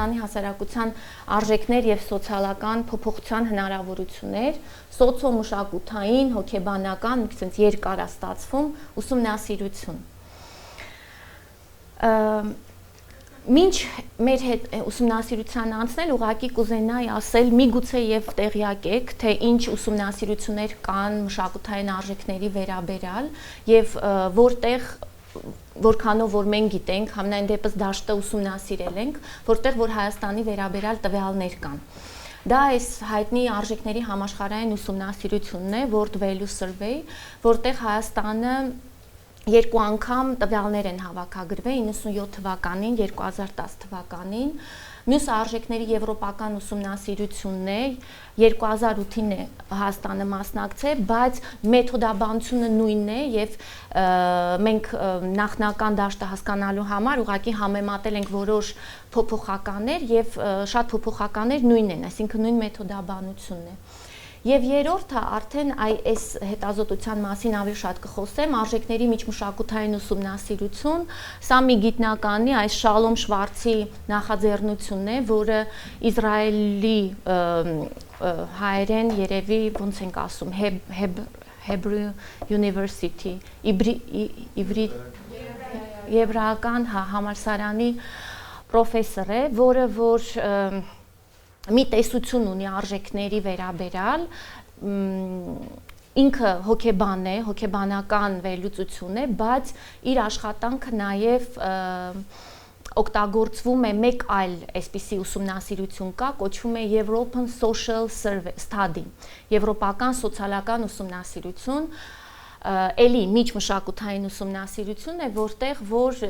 Հայաստանի հասարակության արժեքներ եւ սոցիալական փոփոխության հնարավորություններ, սոցիոմշակութային, հոգեբանական, մի քիչ երկար է ստացվում ուսումնասիրություն։ Մինչ մեր հետ ուսումնասիրության անցնել, ուղղակի կուզենայի ասել, միգուցե եւ տեղյակ եք, թե ինչ ուսումնասիրություններ կան մշակութային արժեքների վերաբերյալ եւ որքանով որ մենք գիտենք, համենայն դեպս դաշտը ուսումնասիրել ենք, որտեղ որ Հայաստանի վերաբերյալ տվյալներ կան։ Դա այս հայտնի արժեքների համաշխարհային ուսումնասիրությունն է, World Value Survey, որտեղ Հայաստանը երկու անգամ տվյալներ են հավաքագրվել 97 թվականին, 2010 թվականին, մյուս արժեքների եվրոպական ուսումնասիրությունն է 2008-ին է Հայաստանը մասնակցել, բայց մեթոդաբանությունը նույնն է եւ մենք նախնական դաշտը հասկանալու համար ուղղակի համեմատել ենք որոշ փոփոխականներ եւ շատ փոփոխականներ նույնն են, այսինքն նույն մեթոդաբանությունն է։ Եվ երրորդը արդեն այս հետազոտության մասին ավելի շատ կխոսեմ, արժեքների միջմշակութային ուսումնասիրություն, սա մի գիտնականի այս Շալոմ Շվարցի նախաձեռնությունն է, որը Իսրայելի հայերեն երևի ոնց ենք ասում, Hebrew University, եվրայական համալսարանի պրոֆեսոր է, որը որ մի տեսություն ունի արժեքների վերաբերյալ, ինքը հոգեբան է, հոգեբանական վերլուծություն է, բայց իր աշխատանքը նաև օգտագործվում է մեկ այլ այսպիսի ուսումնասիրություն կա, կոչվում է European Social Study, եվրոպական սոցիալական ուսումնասիրություն, էլի միջմշակութային ուսումնասիրություն է, որտեղ որ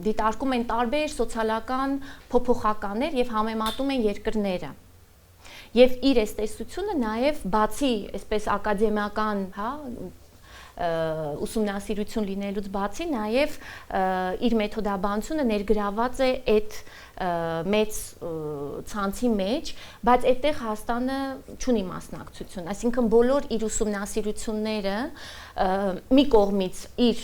դիտարկում են տարբեր սոցիալական փոփոխականներ եւ համեմատում են երկրները։ Եվ իր այս տեսությունը նաեւ բացի այսպես ակադեմիական, ուսումնասիրություն լինելուց բացի նաև իր մեթոդաբանությունը ներգրաված է այդ մեծ ցանցի մեջ, բայց այդտեղ Հայաստանը չունի մասնակցություն, այսինքն բոլոր իր ուսումնասիրությունները մի կողմից իր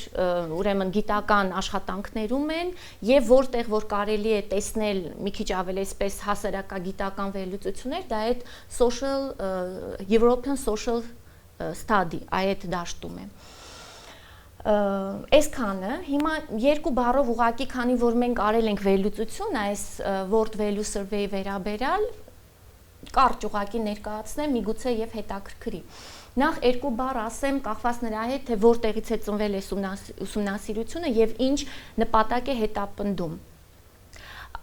ուրեմն գիտական աշխատանքներում են եւ որտեղ որ կարելի է տեսնել մի քիչ ավելի այսպես հասարակագիտական վերլուծություններ, դա այդ European Social Study այդ դաշտում է։ Այսքանը, հիմա երկու բառով ուղղակի, քանի որ մենք արել ենք վերլուծություն այս World Value Survey վերաբերյալ, կարճ ուղղակի ներկայացնեմ, միգուցե եւ հետաքրքրի։ Նախ երկու բառ ասեմ կախված նրա հետ, թե որտեղից է ծնվել այս ուսումնասիրությունը եւ ինչ նպատակ է հետապնդում։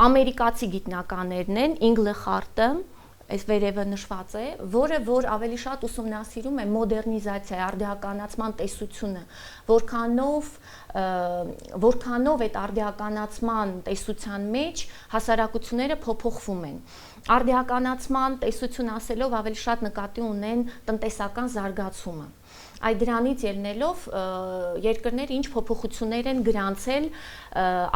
Ամերիկացի գիտնականներն են, Ինգլեխարտը, այս վերևը նշված է, որը որ ավելի շատ ուսումնասիրում է մոդեռնիզացիա, արդիականացման տեսությունը, որքանով այդ արդիականացման տեսության մեջ հասարակությունները փոփոխվում են։ Արդիականացման տեսություն ասելով ավելի շատ նկատի ունեն տնտեսական զարգացումը։ Այդ դրանից ելնելով երկրները ինչ փոփոխություններ են գրանցել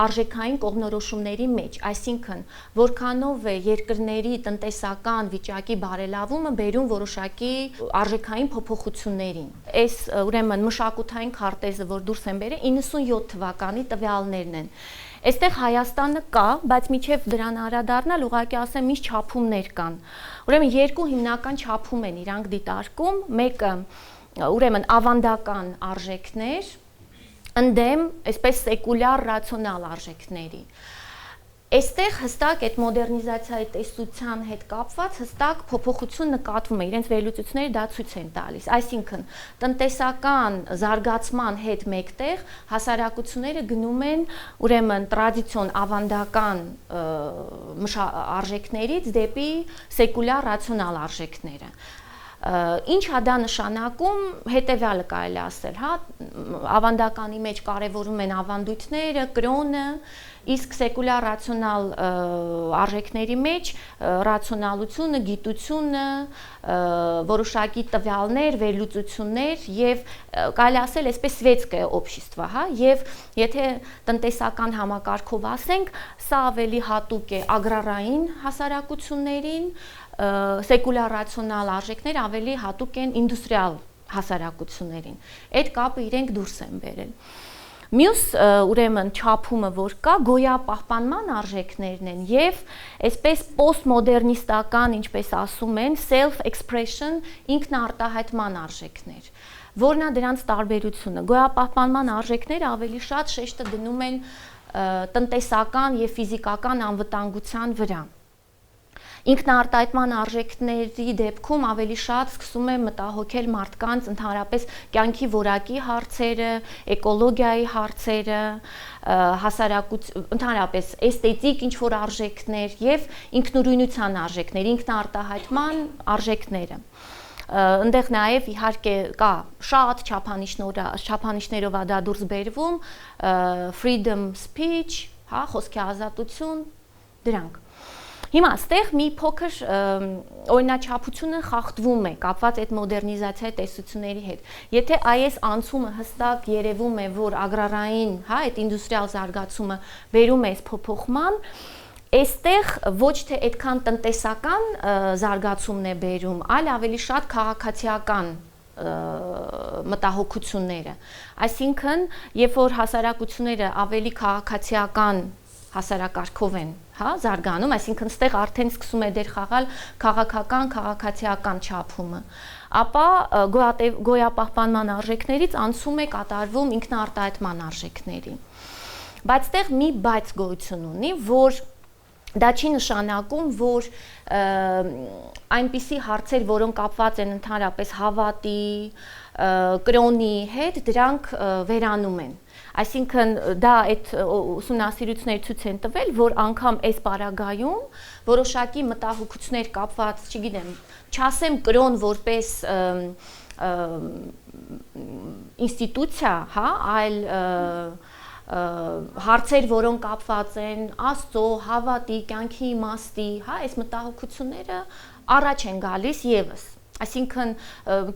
արժեքային կողմնորոշումների մեջ, այսինքն որքանով է երկրների տնտեսական վիճակի բարելավումը բերում որոշակի արժեքային փոփոխություններին։ Այս ուրեմն մշակութային քարտեզը, որ դուրս են բերել 97 թվականի տվյալներն են։ Այստեղ Հայաստանը կա, բայց միջև դրան անդրադառնալ ուղղակի ասեմ ինչ չափումներ կան։ Ուրեմն երկու հիմնական չափում են իրանք դիտարկում, մեկը ուրեմն ավանդական արժեքներ, ընդդեմ այսպես սեկուլյար ռացիոնալ արժեքների։ Այստեղ հստակ այդ մոդեռնիզացիայի տեսության հետ կապված հստակ փոփոխություն նկատվում է, իրենց վերլուծությունները դա ցույց են տալիս, այսինքն տնտեսական զարգացման հետ մեկտեղ հասարակությունները գնում են ուրեմն տրադիցիոն ավանդական արժեքներից դեպի սեկուլյար ռացիոնալ արժեքները։ Ինչ է դա նշանակում, հետևյալը կարելի ասել, ավանդականի մեջ կարևորում են ավանդույթները, կրոնը իսկ սեկուլյար ռացիոնալ արժեքների մեջ ռացիոնալությունը, գիտությունը, որոշակի տվյալներ, վերլուծություններ եւ կարելի ասել այսպես սվետское общество, հա, եւ եթե տնտեսական համակարգով ասենք, սա ավելի հատուկ է ագրարային հասարակություններին, սեկուլյար ռացիոնալ արժեքներ ավելի հատուկ են ինդուստրիալ հասարակություններին։ Այդ կապը իրենք դուրս են բերել։ Մյուս ուրեմն չափումը, որ կա, գոյապահպանման արժեքներն են եւ այսպես պոստմոդեռնիստական, ինչպես ասում են, self-expression, ինքնարտահայտման արժեքներ։ Որն է դրանց տարբերությունը։ Գոյապահպանման արժեքները ավելի շատ շեշտը դնում են տնտեսական եւ ֆիզիկական անվտանգության վրա։ Ինքնարտահայտման արժեքների դեպքում ավելի շատ սկսում է մտահոգել մարդկանց ընդհանրապես կյանքի որակի հարցերը, էկոլոգիայի հարցերը, ընդհանրապես էսթետիկ ինչ-որ արժեքներ եւ ինքնուրույնության արժեքներ, ինքնարտահայտման արժեքները։ Այնտեղ նաև իհարկե կա շատ չափանիշներով է դա դուրս բերվում, freedom speech, հա, խոսքի ազատություն, դրանք։ Հիմա այստեղ մի փոքր օրինաչափությունը խախտվում է կապված այդ մոդեռնիզացիայի տեսությունների հետ։ Եթե այս անցումը հստակ երևում է, որ ագրարային, հա, այդ ինդուստրիալ զարգացումը բերում է այս փոփոխման, այստեղ ոչ թե այդքան տնտեսական զարգացումն է բերում, այլ ավելի շատ քաղաքացիական մտահոգությունները։ Այսինքն, երբ որ հասարակությունները ավելի քաղաքացիական հասարակարգով են, հա, զարգանում, այսինքն ստեղ արդեն սկսում է դեր խաղալ քաղաքական չափումը, ապա գոյապահպանման արժեքներից անցում է կատարվում ինքնարտահայտման արժեքների։ Բայց ստեղ մի բայց գոյություն ունի, որ դա չի նշանակում, որ այնպիսի հարցեր, որոնք կապված են ընդհանրապես հավատի, կրոնի հետ, դրանք վերանում են։ Այսինքն դա այդ ուսումնասիրությունները ցույց են տվել, որ անգամ այս պարագայում որոշակի մտահոգություններ կապված, չգիտեմ, չասեմ կրոն որպես ինստիտուցիա, հա, այլ հարցեր, որոնք կապված են Աստծո, հավատի, կյանքի իմաստի, հա, այս մտահոգությունները առաջ են գալիս եւս։ Այսինքն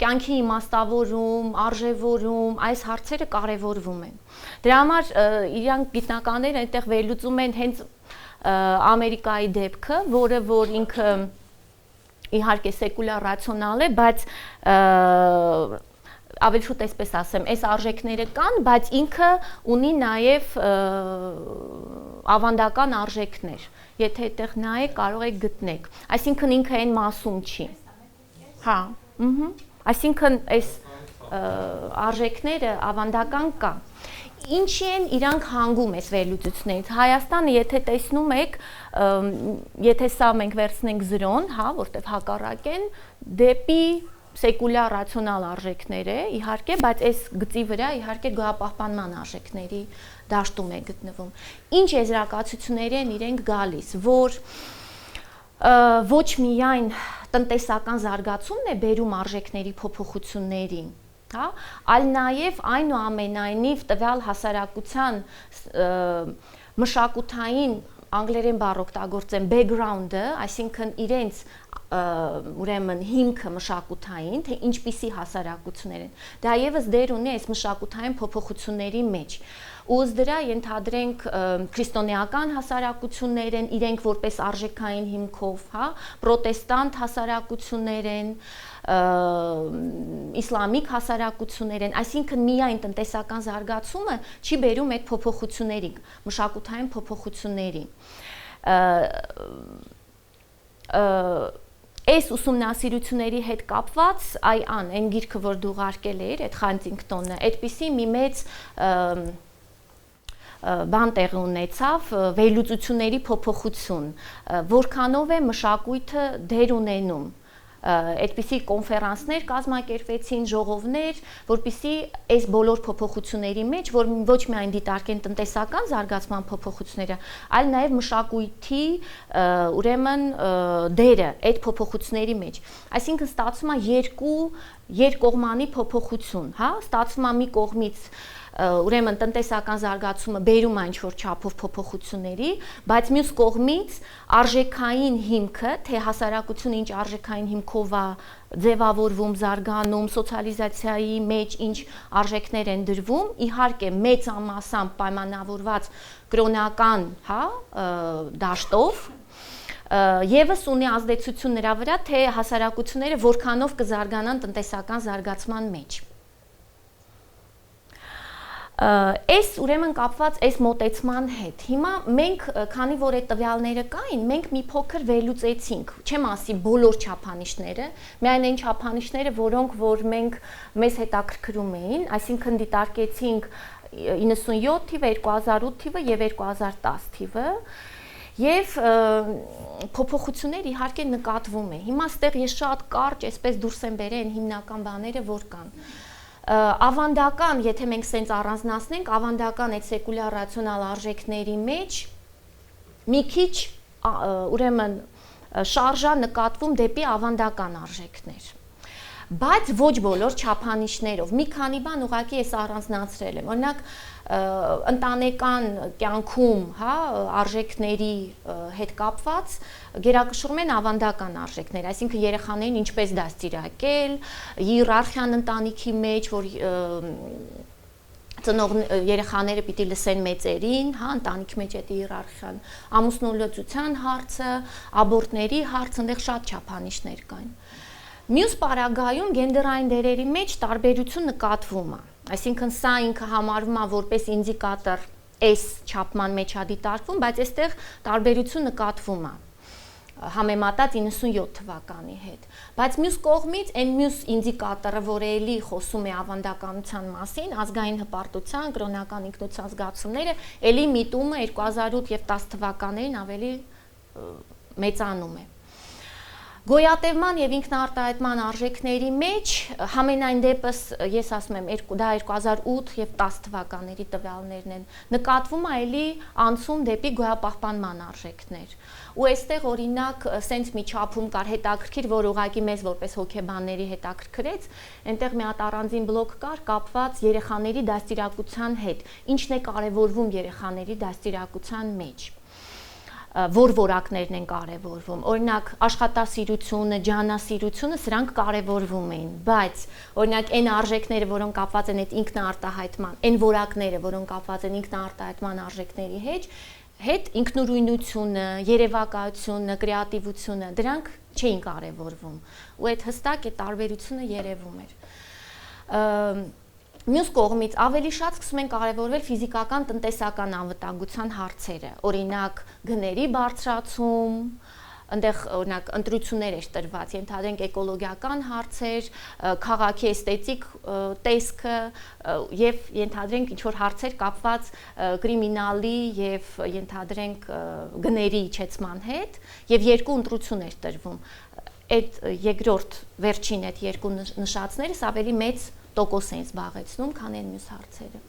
կյանքի իմաստավորում, արժևորում, այս հարցերը կարևորվում են։ Դրա համար իրանք գիտնականները այնտեղ վերլուծում են հենց Ամերիկայի դեպքը, որը որ ինքը իհարկե սեկուլյար ռացիոնալ է, բայց ավելի շուտ այսպես ասեմ, այս արժեքները կան, բայց ինքը ունի նաև ավանդական արժեքներ։ Եթե այդտեղ նայեք, կարող եք գտնեք։ Այսինքն ինքը այն մասում չի։ Հա, այսինքն այս արժեքները ավանդական կա։ Ինչի են իրանք հանգում այս վերլուծություններից։ Հայաստանը, եթե տեսնում եք, եթե սա մենք վերցնենք 0, հա, որտեղ հակառակ են, դեպի սեկուլյար ռացիոնալ արժեքներ է, իհարկե, բայց այս գծի վրա իհարկե գոյապահպանման արժեքների դաշտում է գտնվում։ Ինչ եզրակացություններ են իրենք գալիս, որ ոչ միայն տնտեսական զարգացումն է բերում արժեքների փոփոխություններին, հա, այլ նաև այնուամենայնիվ տվյալ հասարակության մշակութային անգլերեն բառ օգտագործեմ background-ը, այսինքն իրենց ուրեմն հիմքը մշակութային, թե ինչպիսի հասարակություններ են։ Դա եւս դեր ունի այս մշակութային փոփոխությունների մեջ։ Ու ըստ դրա ենթադրենք քրիստոնեական հասարակություններ են, իրենք որպես արժեքային հիմքով, հա, պրոտեստանտ հասարակություններ են, իսլամիկ հասարակություններ են, այսինքն միայն տնտեսական զարգացումը չի բերում այդ փոփոխությունների, մշակութային փոփոխությունների։ Այս ուսումնասիրությունների հետ կապված այն գիրքը, որ դու ուղարկել էիր, այդ Խանտինգտոնը, այդպիսի մի մեծ բան տեղի ունեցավ, վերլուծությունների փոփոխություն, որքանով է մշակույթը դեր ունենում։ Այդպիսի կոնֆերանսներ կազմակերպվեցին, ժողովներ, որպեսզի այս բոլոր փոփոխությունների մեջ, որ ոչ միայն դիտարկեն տնտեսական զարգացման փոփոխությունները, այլ նաև մշակույթի ուրեմն դերը այդ փոփոխությունների մեջ։ Այսինքն ստացվում է երկկողմանի փոփոխություն, հա, ստացվում է մի կողմից ուրեմն տնտեսական զարգացումը բերում է ինչ-որ չափով փոփոխությունների, բայց մյուս կողմից արժեքային հիմքը, թե հասարակությունը ինչ արժեքային հիմքով է ձևավորվում, զարգանում, սոցիալիզացիայի մեջ ինչ արժեքներ են դրվում, իհարկե մեծ ամասամբ պայմանավորված կրոնական, դաշտով, Եվս ունի ազդեցություն նրա վրա, թե հասարակությունները որքանով կզարգանան տնտեսական զարգացման մեջ։ Այս ուրեմն կապված այս մոտեցման հետ։ Հիմա մենք, քանի որ այդ տվյալները կային, մենք մի փոքր վերլուծեցինք, չեմ ասի բոլոր չափանիշները, միայն այն չափանիշները, որոնք որ մենք մեզ հետաքրքրում էին, այսինքն դիտարկեցինք 97 թիվը, 2008 թիվը եւ 2010 թիվը, Եվ փոփոխություններ իհարկե նկատվում է։ Հիմա ստեղ ես շատ կարճ այսպես դուրս եմ բերել հիմնական բաները, որ կան։ Ավանդական, եթե մենք սենց առանձնացնենք, ավանդական այդ սեկուլյար ռացիոնալ արժեքների մեջ մի քիչ ուրեմն շարժա նկատվում դեպի ավանդական արժեքներ։ Բայց ոչ բոլոր չափանիշներով, մի քանի բան ուղղակի ես առանձնացրել եմ, օրինակ ընտանեկան կյանքում, արժեքների հետ կապված գերակշռում են ավանդական արժեքներ, այսինքն երեխաներին ինչպես դաստիարակել, հիերարխիան ընտանիքի մեջ, որ երեխաները պիտի լսեն մեծերին, ընտանիքի մեջ այդ հիերարխիան, ամուսնոլուծության հարցը, աբորտների հարցը, այնտեղ շատ չափանիշներ կային։ Մյուս պարագայում գենդերային դերերի մեջ տարբերություն նկատվում է, այսինքն սա ինքը համարվում է որպես ինդիկատոր այս չափման մեջ է դիտարկվում, բայց այստեղ տարբերություն նկատվում է համեմատած 97 թվականի հետ, բայց մյուս կողմից այն մյուս ինդիկատորը, որ էլի խոսում է ավանդականության մասին, ազգային հպարտության, կրոնական ինքնության զգացումները, էլի միտումը 2008 եւ 10 թվականներին ավելի մեծանում է։ Գոյատևման եւ ինքնաարտահայտման արժեքների մեջ համենայն դեպս ես ասում եմ դա 2008 եւ 10 թվականների տվյալներն են, նկատվում է էլի անցում դեպի գոյապահպանման արժեքներ։ Ու այստեղ օրինակ սենց մի չափում կար հետաքրքիր, որ ուղղակի մեզ որպես հոգեբանների հետաքրքրեց, այնտեղ մի հատ առանձին բլոկ կար կապված երեխաների դաստիարակության հետ, ինչն է կարևորվում երեխաների դաստիարակության մեջ։ Որ որակներն են կարևորվում, օրինակ աշխատասիրությունը, ջանասիրությունը, սրանք կարևորվում էին, բայց օրինակ այն արժեքները, որոնք կապված են այդ ինքնաարտահայտման, այն որակները, որոնք կապված են ինքնաարտահայտման արժեքների հետ ինքնուրույնությունը, երևակայությունը, կրեատիվությունը, դրանք չէին կարևորվում, ու այդ հստակ այդ տարբերությունը երևում էր։ Մյուս կողմից ավելի շատ սկսում են կարևորվել ֆիզիկական, տնտեսական անվտանգության հարցերը, օրինակ գների բարձրացում, այնտեղ օրինակ ընտրություններ էր տրված, ենթադրենք էկոլոգիական հարցեր, քաղաքի էսթետիկ տեսքը եւ ենթադրենք ինչ որ հարցեր կապված կրիմինալի եւ ենթադրենք գների իջեցման հետ եւ երկու ընտրություն էր տրվում։ Այդ երկրորդ վերջին այդ երկու նշածներս ավելի մեծ տոկոս են զբաղեցնում, քան այն մյուս հարցերը։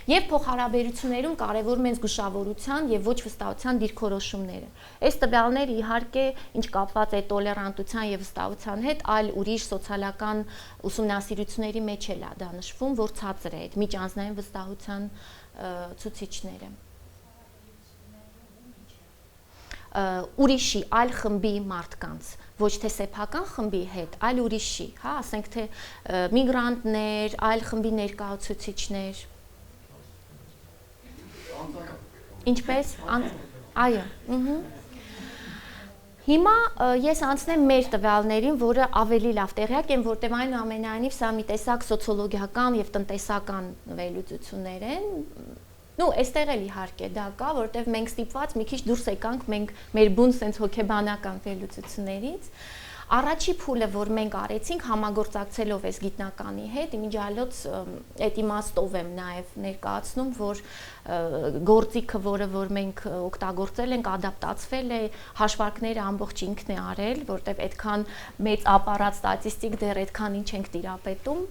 Եվ փոխհարաբերություններում կարևորում են զգուշավորության եւ ոչ վստահության դիրքորոշումները։ Այս տվյալները իհարկե ինչ կապված է տոլերանտության եւ վստահության հետ, այլ ուրիշ սոցիալական ուսումնասիրությունների մեջ էլ է դա նշվում, որ ցածր է այդ միջանձնային վստահության ցուցիչները։ Ուրիշի այլ խմբի մարդկանց, ոչ թե սեփական խմբի հետ, այլ ուրիշի, ասենք թե միգրանտներ, այլ խմբի ներկայացուցիչներ։ Ինչպես, այո, Հիմա ես անցնեմ մեր տվյալներին, որը ավելի լավ տեղյակ են, որտեղ այնուամենայնիվ սա մի տեսակ սոցիոլոգիական եւ տնտեսական վերլուծություններ են։ Այստեղ էլ իհարկե դա կա, որտեղ մենք ստիպված մի քիչ դուրս եկանք մեր բուն սենց հոգեբանական վերլուծություններից։ Առաջի փուլը, որ մենք արեցինք համագործակցելով այս գիտնականի հետ, իմիջիալոց այդ իմաստով եմ նաև ներկայացնում, որ գործիքը, որ մենք օգտագործել ենք, ադապտացվել է, հաշվարկները ամբողջ ինքն է արել, որտեղ այդքան մեծ ապարատ ստատիստիկ դեռ այդքան ինչ ենք տիրապետում։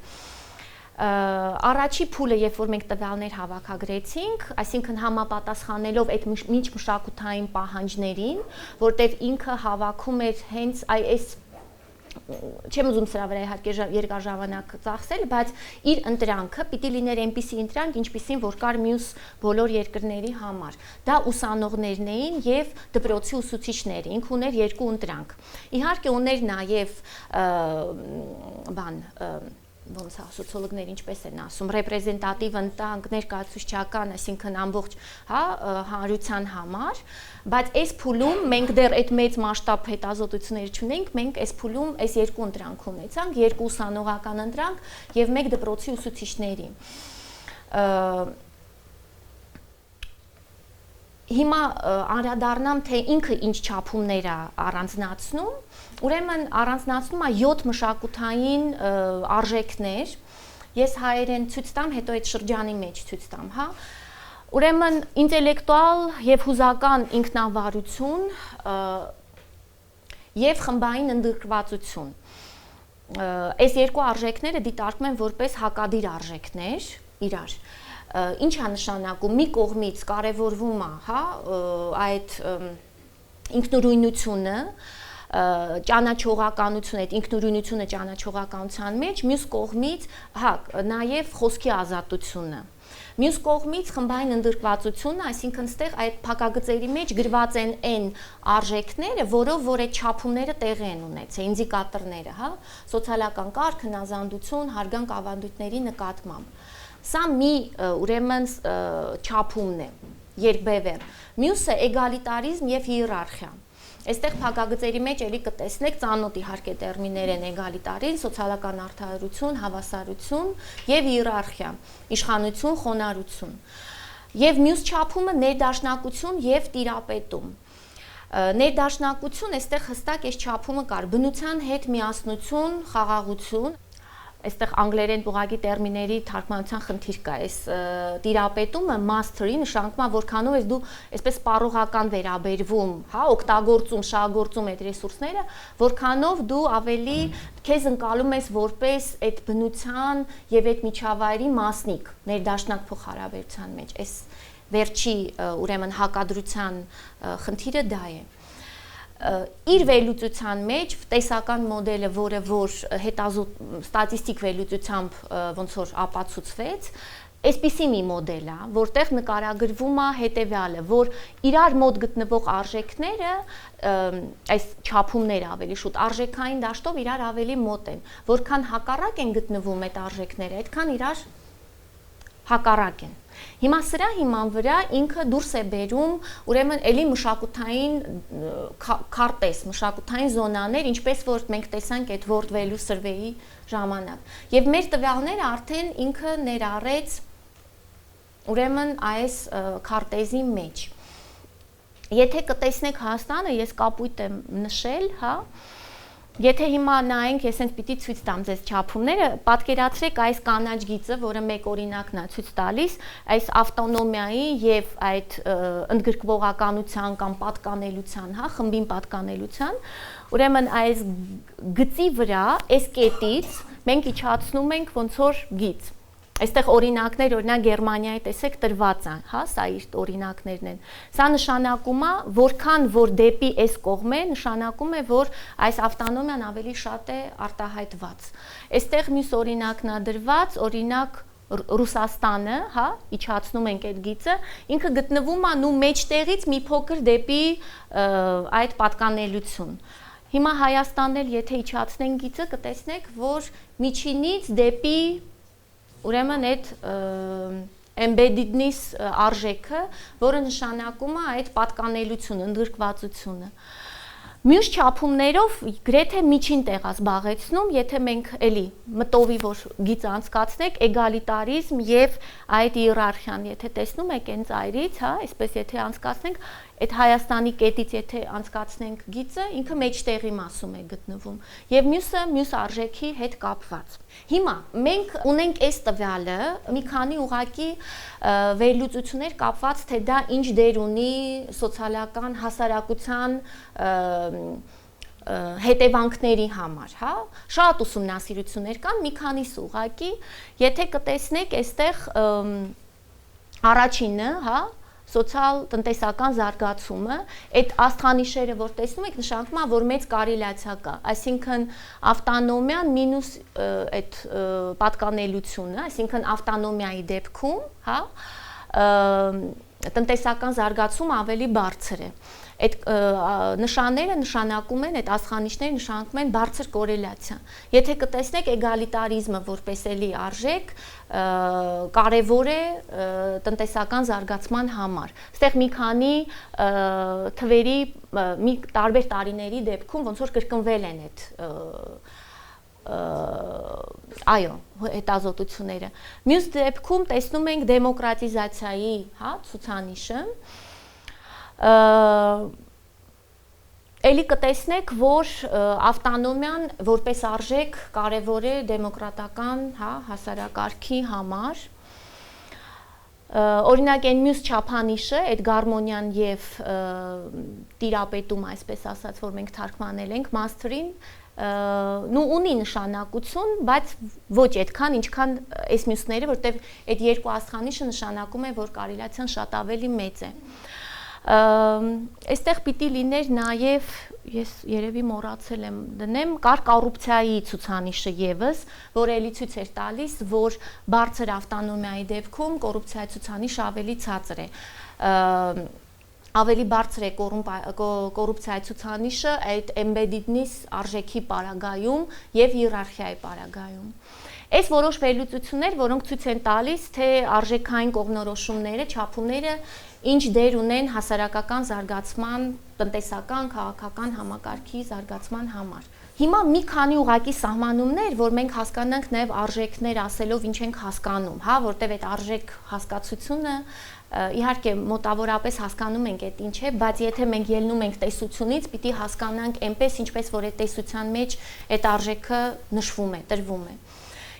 Առաջի փուլը, երբ որ մենք տվյալներ հավաքագրեցինք, այսինքն համապատասխանելով այդ միջմշակութային պահանջներին, որտեղ ինքը հավաքում էր հենց այս չեմ ուզում սրա վրա իհարկե երկար ժամանակ ծախսել, բայց իր ընտրանքը պիտի լիներ այնպիսի ընտրանք, ինչպիսին որ կար մյուս բոլոր երկրների համար։ Դա ուսանողներն էին եւ դպրոցի ուսուցիչները, ինքը ուներ երկու ընտրանք։ Իհարկե ուներ նաեւ ոնց է սոցիոլոգներ ինչպես են ասում, ռեպրեզենտատիվ ընտանք, ներկայացուցչական, այսինքն ամբողջ, հա, հանրության համար, բայց այս փուլում մենք դեռ այդ մեծ մասշտաբ հետազոտություններ չունենք, մենք այս փուլում այս երկու ընտրանք ունեցանք, երկու ուսանողական ընտրանք եւ մեկ դպրոցի ուսուցիչների։ Հիմա անդրադառնամ, թե ինքը ինչ չափումներ է առանձնացնում, ուրեմն առանձնացնում է 7 մշակութային արժեքներ, ես հայերեն ցույց տամ, հետո այդ շրջանի մեջ ցույց տամ, հա։ Ուրեմն ինտելեկտուալ եւ հուզական ինքնավարություն եւ խմբային ընդգրկվածություն։ Այս երկու արժեքները դիտարկվում են որպես հակադիր արժեքներ իրար։ Ինչ է նշանակում, մի կողմից կարևորվում է, հա, այդ ինքնուրույնությունը, ճանաչողականությունը, այդ ինքնուրույնությունը ճանաչողականության մեջ, մյուս կողմից, հա, նաև խոսքի ազատությունը։ Մյուս կողմից խմբային ընդգրկվածությունը, այսինքն ստեղ այդ փակագծերի մեջ գրված են այն արժեքները, որով որ այդ չափումները տեղի են ունեցել, ինդիկատորները, հա, սոցիալական կարգ, հնազանդություն, հարգանք ավանդույթների նկատմամբ։ Սա մի ուրեմն չափումն է, երկբևեռ։ Մյուսը էգալիտարիզմ եւ հիերարխիա։ Այստեղ փակագծերի մեջ էլի կտեսնեք ծանոթ իհարկե տերմիններ են էգալիտարիզմ, սոցիալական արդարություն, հավասարություն եւ հիերարխիա, իշխանություն, խոնարհություն։ Եվ մյուս չափումը ներդաշնակություն եւ տիրապետում։ Ներդաշնակություն այստեղ հստակ այս չափումը կար, բնության հետ միասնություն, խաղաղություն։ Այստեղ անգլերեն ուղղակի տերմինների թարգմանության խնդիր կա, այս տիրապետումը mastery նշանակում է, որքանով ես դու այսպես սպառողական վերաբերվում, հա, օգտագործում, շահագործում այդ ռեսուրսները, որքանով դու ավելի քեզ ընկալում ես որպես այդ բնության եւ այդ միջավայրի մասնիկ, ներդաշնակ փոխհարաբերության մեջ։ Այս վերջի ուրեմն հակադրության խնդիրը դա է։ Իր վերլուծության մեջ տեսական մոդելը, որը որ ստատիստիկ վերլուծությամբ ոնց որ ապացուցվեց, այսպիսի մի մոդել է, որտեղ նկարագրվում է հետևյալը, որ իրար մոտ գտնվող արժեքները, այս չափումները ավելի շուտ արժեքային դաշտով իրար ավելի մոտ են, որքան հակառակ են գտնվում այդ արժեքները, այդքան իրար հակառակ են։ Հիմա սրա հիման վրա ինքը դուրս է բերում ուրեմն էլի մշակութային քարտեզ, մշակութային զոնաներ, ինչպես որ մենք տեսանք այդ World Value Survey-ի ժամանակ։ Եվ մեր տվյալները արդեն ինքը ներառեց ուրեմն այս քարտեզի մեջ։ Եթե կտեսնեք Հայաստանը, ես կապույտ եմ նշել, հա, եթե հիմա նայենք, ես հենց պիտի ցույց տամ ձեզ չափումները, պատկերացրեք այս կանաչ գիծը, որը մեկ օրինակն է ցույց տալիս, այս ավտոնոմիայի եւ այդ ընդգրկվողականության կամ պատկանելության, հա, խմբին պատկանելության, ուրեմն այս գծի վրա, այս կետից մենք իջացնում ենք ոնց որ գիծ։ Այստեղ օրինակներ, օրինակ Գերմանիայի տեսեք տրված են, հա, սա իր օրինակներն են։ Սա նշանակում է, որքան որ դեպի այս կողմ է, նշանակում է, որ այս ավտոնոմիան ավելի շատ է արտահայտված։ Այստեղ մյուս օրինակն է դրված, օրինակ Ռուսաստանը, հա, իջացնում ենք այդ գիծը, ինքը գտնվում է նու մեջտեղից մի փոքր դեպի այդ պատկանելություն։ Հիմա Հայաստանն էլ եթե իջացնենք գիծը, կտեսնեք, որ միջինից դեպի ուրեմն այդ embeddedness արժեքը, որը նշանակում է այդ պատկանելությունը, ընդգրկվածությունը։ Մյուս չափումներով գրեթե միջին տեղ է զբաղեցնում, եթե մենք էլի մտովի որ գիծ անցկացնենք, էգալիտարիզմ եւ այդ հիերարխիան, եթե տեսնում եք այն ծայրից, հա, այսպես եթե անցկացնենք, այդ Հայաստանի կետից եթե անցկացնենք գիծը, ինքը մեջտեղի մասում է գտնվում եւ մյուսը մյուս արժեքի հետ կապված։ Հիմա մենք ունենք այս տվյալը, մի քանի ուղակի վերլուծություններ կապված, թե դա ինչ դեր ունի սոցիալական հասարակության հետևանքների համար, հա, շատ ուսումնասիրություններ կան, մի քանիս ուղակի, եթե կտեսնեք այստեղ առաջինը, հա, սոցիալ-տնտեսական զարգացումը, այդ աստղանիշերը, որ տեսնում եք, նշանակում է, որ մեծ կորելացիա կա, այսինքն ավտոնոմիան մինուս այդ պատկանելությունը, այսինքն ավտոնոմիայի դեպքում, հա, տնտեսական զարգացումը ավելի բարձր է։ Այդ նշանները նշանակում են, այդ աստղանիշները նշանակում են բարձր կորելացիա։ Եթե կտեսնեք էգալիտարիզմը որպես էլի արժեք, կարևոր է տնտեսական զարգացման համար։ Այստեղ մի քանի թվերի, մի տարբեր տարիների դեպքում ոնց որ կրկնվել են այդ այո, հետազոտությունները։ Մյուս դեպքում տեսնում ենք դեմոկրատիզացիայի, հա, ցուցանիշը։ Էլի կտեսնեք, որ ավտոնոմիան որպես արժեք կարևոր է դեմոկրատական, հա, հասարակարգի համար։ Օրինակ այն մյուս չափանիշը, այդ գարմոնիան եւ տիրապետում, այսպես ասած, որ մենք թարգմանել ենք մաստերին, նու ունի նշանակություն, բայց ոչ այդքան, ինչքան այս մյուսները, որտեղ այդ երկու աստղանիշը նշանակում է, որ կորելացիան շատ ավելի մեծ է։ Այստեղ պիտի լիներ նաև, ես երևի մոռացել եմ դնեմ, կար կոռուպցիայի ցուցանիշը եւս, որ էլի ցույց էր տալիս, որ բարձր ավտոնոմիայի դեպքում կոռուպցիայի ցուցանիշը ավելի ցածր է։ Ավելի բարձր է կոռուպցիայի ցուցանիշը այդ embeddedness արժեքի պարագայում եւ հիերարխիայի պարագայում։ Այս որոշ վերլուծություններ, որոնք ցույց են տալիս, թե արժեքային կողմնորոշումները, չափումները ինչ դեր ունեն հասարակական զարգացման, տնտեսական, քաղաքական համակարգի զարգացման համար։ Հիմա մի քանի ուղղակի սահմանումներ, որ մենք հասկանանք նաև արժեքներ ասելով ինչ ենք հասկանում, հա, որտեղ այդ արժեք հասկացությունը իհարկե մոտավորապես հասկանում ենք այդ ինչ է, բայց եթե մենք ելնում ենք տեսությունից, պիտի հասկանանք այնպես, ինչպես որ այդ տեսության մեջ այդ արժեքը նշվում է, տրվում է։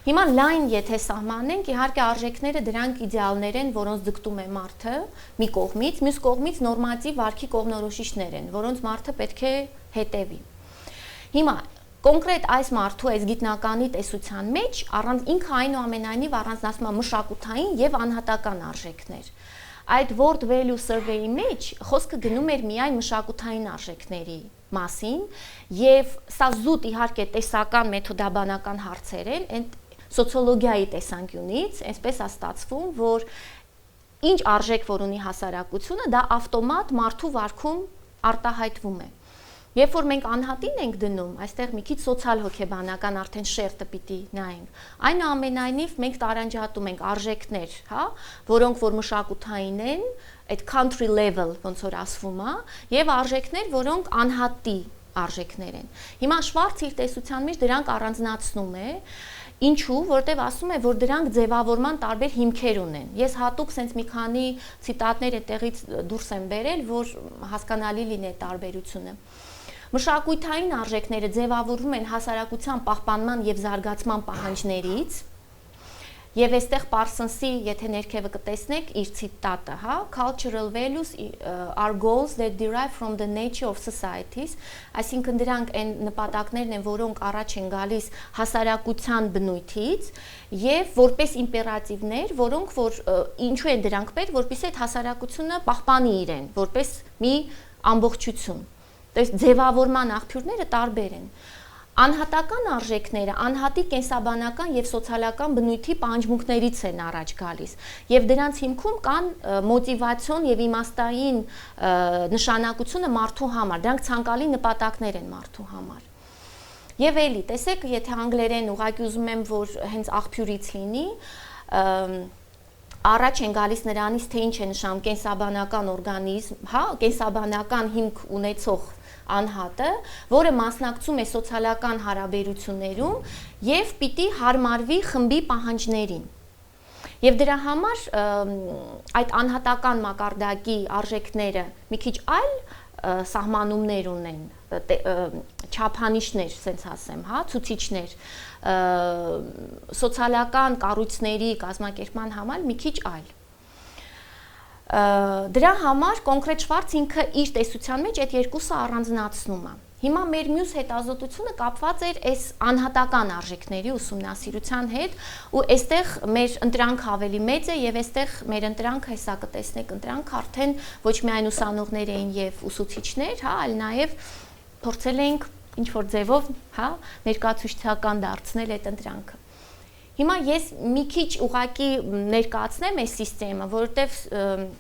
Հիմա լայն եթե սահմանենք, իհարկե արժեքները դրանք իդեալներ են, որոնց ձգտում է մարդը մի կողմից, մյուս կողմից նորմատիվ վարքի կողմնորոշիչներ են, որոնց մարդը պետք է հետևի։ Հիմա կոնկրետ այս մարդու այս գիտնականի տեսության մեջ ինքը այնուամենայնիվ առանձնացնում է մշակութային եւ անհատական արժեքներ։ Այդ World Value Survey-ի մեջ խոսքը գնում էր միայն մշակութային արժեքների մասին եւ սա զուտ իհարկե տեսական մեթոդաբանական հարցեր են, սոցիոլոգիայի տեսանկյունից, այսպես է ստացվում, որ ինչ արժեք որ ունի հասարակությունը, դա ավտոմատ մարդու վարքում արտահայտվում է։ Երբ որ մենք անհատին ենք դնում, այստեղ մի քիչ սոցիալ-հոգեբանական արդեն շերտը պիտի նայենք։ Այնուամենայնիվ մենք տարանջատում ենք արժեքներ, հա, որոնք որ մշակութային են, այդ country level ոնց որ ասվում է, եւ արժեքներ, որոնք անհատի արժեքներ են։ Հիմա Շվարցը իր տեսության մեջ դրանք առանձնացնում է։ Ինչու, որտեվ ասում է, որ դրանք ձևավորման տարբեր հիմքեր ունեն։ Ես հատուկ sense մի քանի ցիտատներ այդտեղից դուրս եմ բերել, որ հասկանալի լինի տարբերությունը։ Մշակութային արժեքները ձևավորվում են հասարակության պահպանման եւ զարգացման պահանջներից։ Եվ այստեղ Parsons-ի, եթե ներքևը կտեսնեք, իր ցիտատը, հա, cultural values are goals that derive from the nature of societies, այսինքն դրանք այն նպատակներն են, որոնք առաջ են գալիս հասարակության բնույթից եւ որպես իմպերատիվներ, որոնք որ ինչու են դրանք պետք, որպեսզի այդ հասարակությունը պահպանի իրեն, որպես մի ամբողջություն։ Դες ձևավորման աղբյուրները տարբեր են։ Անհատական արժեքները անհատի կենսաբանական եւ սոցիալական բնույթի պահանջմունքներից են առաջ գալիս եւ դրանց հիմքում կան մոտիվացիոն եւ իմաստային նշանակությունը մարդու համար, դրանք ցանկալի նպատակներ են մարդու համար։ Եվ էլի, տեսեք, եթե անգլերեն ուղղակի ուզում եմ, որ հենց աղբյուրից լինի, առաջ են գալիս նրանից, թե ինչ է նշանակում կենսաբանական օրգանիզմ, հա, կենսաբանական հիմք ունեցող անհատը, որը մասնակցում է սոցիալական հարաբերություններում եւ պիտի հարմարվի խմբի պահանջներին։ Եվ դրա համար այդ անհատական մակարդակի արժեքները մի քիչ այլ սահմանումներ ունեն, չափանիշներ, ասենց ասեմ, հա, ցուցիչներ, սոցիալական կառույցների կազմակերպման համար մի քիչ այլ։ Դրա համար կոնկրետ Շվարց ինքը իր տեսության մեջ այդ երկուսը առանձնացնում է։ Հիմա մեր մյուս հետազոտությունը կապված էր այս անհատական արժեքների ուսումնասիրության հետ ու այստեղ մեր ընտրանքը ավելի մեծ է եւ այստեղ մեր ընտրանքը, հեսա կտեսնեք, ընտրանքը արդեն ոչ միայն ուսանողներ էին եւ ուսուցիչներ, հա, այլ նաեւ փորձել ենք ինչ որ ձևով, հա, ներկայացուցչական դարձնել այդ ընտրանքը։ Հիմա ես մի քիչ ուղակի ներկայացնեմ այս համակարգը, որովհետև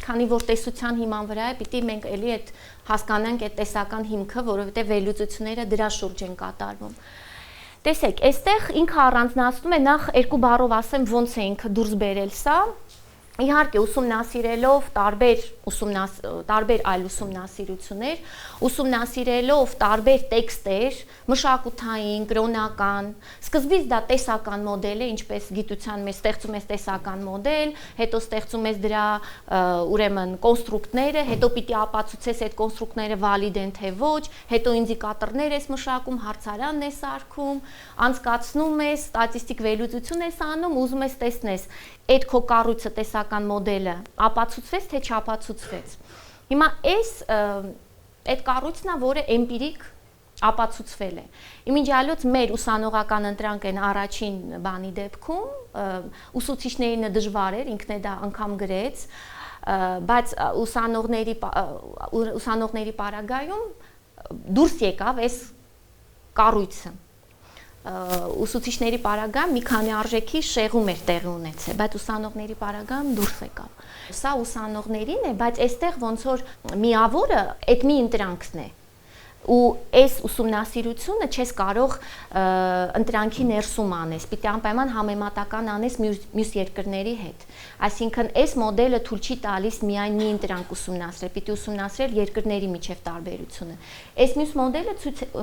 քանի որ տեսության հիման վրա է, պիտի մենք էլի այդ հասկանանք այդ տեսական հիմքը, որովհետև վերլուծությունները դրա շուրջ են կատարվում։ Տեսեք, այստեղ ինքը առանձնացնում է նախ երկու բառով ասեմ ոնց է ինքը դուրս բերել սա։ Իհարկե ուսումնասիրելով տարբեր այլ ուսումնասիրություններ, ուսումնասիրելով տարբեր տեքստեր, մշակութային, կրոնական, սկզբից դա տեսական մոդել է, ինչպես գիտության մեջ ստեղծում ես տեսական մոդել, հետո ստեղծում ես դրա ուրեմն կոնստրուկտները, հետո պիտի ապացուցես այդ կոնստրուկտները վալիդ են թե ոչ, հետո ինդիկատորներ ես մշակում, հարցարանն ես սարքում, անցկացնում ես, ստատիստիկ վերլուծություն ես անում, ուզում ես տեսնես այդ քո կառույցը տեսական մոդելը ապացուցվեց թե չապացուցվեց։ Հիմա այդ կառույցն է, որը էմպիրիկ ապացուցվել է։ Իմիջիալոց մեր ուսանողական ընտրանք են առաջին բանի դեպքում, ուսուցիչներին դժվար էր, ինքն է դա անգամ գրեց, բայց ուսանողների պարագայում դուրս եկավ այս կառույցը։ Ուսուցիչների պարագայում մի քանի արժեքի շեղում էր տեղի ունեցել, բայց ուսանողների պարագայում դուրս եկավ։ Սա ուսանողներին է, բայց այստեղ ոնց որ միավորը այդ մի ընտրանքն է։ Ու այս ուսումնասիրությունը չես կարող ընտրանքի ներսում անես, պիտի անպայման համեմատական անես մյուս երկրների հետ։ Այսինքն այս մոդելը թույլ չի տալիս միայն մի ընտրանք ուսումնասիրել, պիտի ուսումնասիրել երկրների միջև տարբերությունը։ Այս մյուս մոդելը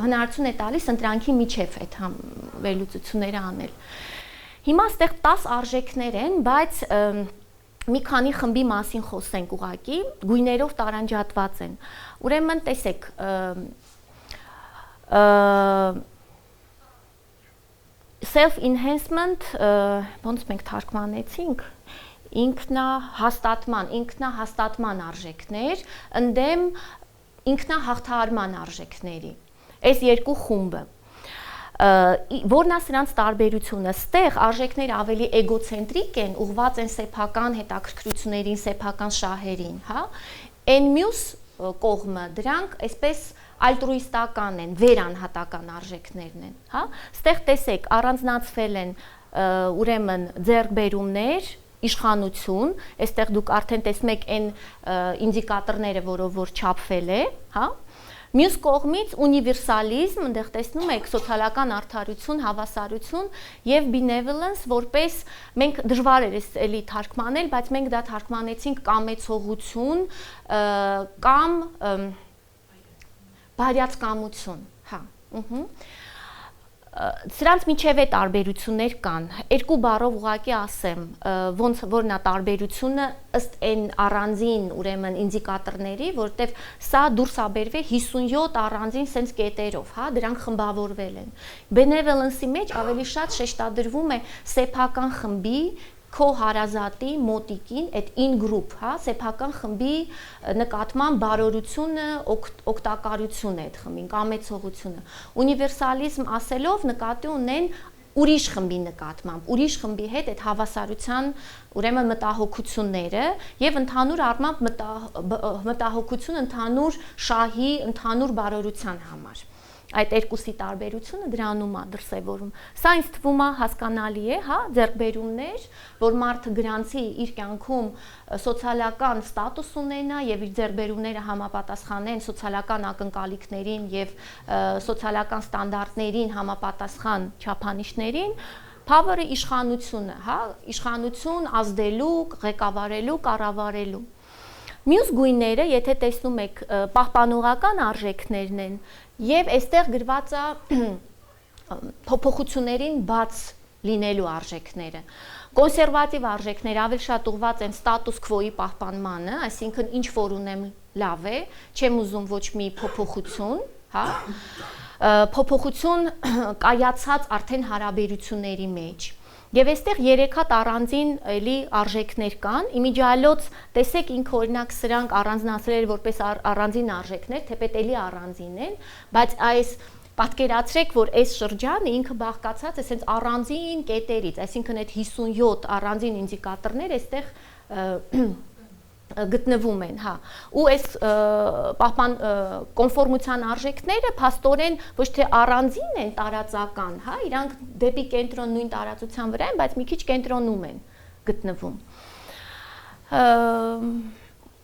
հնարություն է տալիս ընտրանքի միջև այդ վերլուծությունները անել։ Հիմա այստեղ 10 արժեքներ են, բայց մի քանի խմբի մասին խոսենք ուղղակի, գույներով տարանջատված են։ Ուրեմն տեսեք, self-enhancement, ոնց մենք թարգմանեցինք, ինքնահաստատման արժեքներ, ընդդեմ ինքնահաղթահարման արժեքների, այս երկու խումբը, որն է սրանց տարբերությունը, ստեղ արժեքները ավելի էգոցենտրիկ են, ուղղված են սեփական հետաքրքրություններին, սեփական շահերին, հա, այն մյուս կողմը դրանք այսպես ալտրուիստական են, վերանհատական արժեքներն են, հա, ստեղ տեսեք, առանձնացվել են ուրեմն ձեռքբերումներ, իշխանություն, այստեղ դուք արդեն տեսնում եք այն ինդիկատորները, որով որ չափվել է, հա, մյուս կողմից ունիվերսալիզմ, այնտեղ տեսնում եք սոցիալական արդարություն, հավասարություն եւ benevolence, որպես մենք դժվար է էլի թարգմանել, բայց մենք դա թարգմանեցինք կամեցողություն կամ բարյացկամություն, հա, Սրանց միջև է տարբերություններ կան, երկու բառով ուղղակի ասեմ, ոնց որն է տարբերությունը ըստ այն առանձին ուրեմն ինդիկատորների, որտեվ սա դուրս է բերվել 57 առանձին sense կետերով, հա, դրանք խմբավորվել են։ Benevolence-ի մեջ ավելի շատ շեշտադրվում է սեփական խմբի քո հարազատի մոտիկին այդ in group, հա, սեփական խմբի նկատմամբ բարօրությունը, օգտակարությունը այդ խմբին, կամեցողությունը։ Ունիվերսալիզմ ասելով նկատի ունեն ուրիշ խմբի նկատմամբ, ուրիշ խմբի հետ այդ հավասարության ուրեմն մտահոգությունները եւ ընդհանուր առմամբ մտահոգություն ընդհանուր շահի, ընդհանուր բարօրության համար։ Այդ երկուսի տարբերությունը դրանում է դրսևորում։ Սա ինձ թվում է հասկանալի է, հա, ձեռքբերումներ, որ մարդը գրանցի իր կյանքում սոցիալական ստատուս ունենա եւ իր ձեռքբերումները համապատասխանեն սոցիալական ակնկալիքներին եւ սոցիալական ստանդարտներին համապատասխան չափանիշներին, power-ը իշխանությունը, հա, իշխանություն ազդելու, ղեկավարելու, կառավարելու։ Մյուս գույները, եթե տեսնում եք, պահպանողական արժեքներն են եւ այստեղ գրված է փոփոխություններին բաց լինելու արժեքները։ Կոնսերվատիվ արժեքները ավելի շատ ուղղված են ստատուս քվոյի պահպանմանը, այսինքն ինչ որ ունեմ լավ է, չեմ ուզում ոչ մի փոփոխություն, հա, փոփոխություն կայացած արդեն հարաբերությունների մեջ։ Եվ այստեղ 3 հատ առանձին էլի արժեքներ կան։ Իմիջիալոց տեսեք ինքը օրինակ սրանք առանձնացրել էր որպես առանձին արժեքներ, թեպետ էլի առանձին են, բայց այս պատկերացրեք, որ այս շրջանը ինքը բաղկացած է այսպես առանձին կետերից, այսինքն այդ 57 առանձին ինդիկատորներ այստեղ գտնվում են, հա, ու այս կոնֆորմության արժեքները փաստորեն ոչ թե առանձին են տարածական, հա, իրանք դեպի կենտրոն նույն տարածության վրա են, բայց մի քիչ կենտրոնում են գտնվում։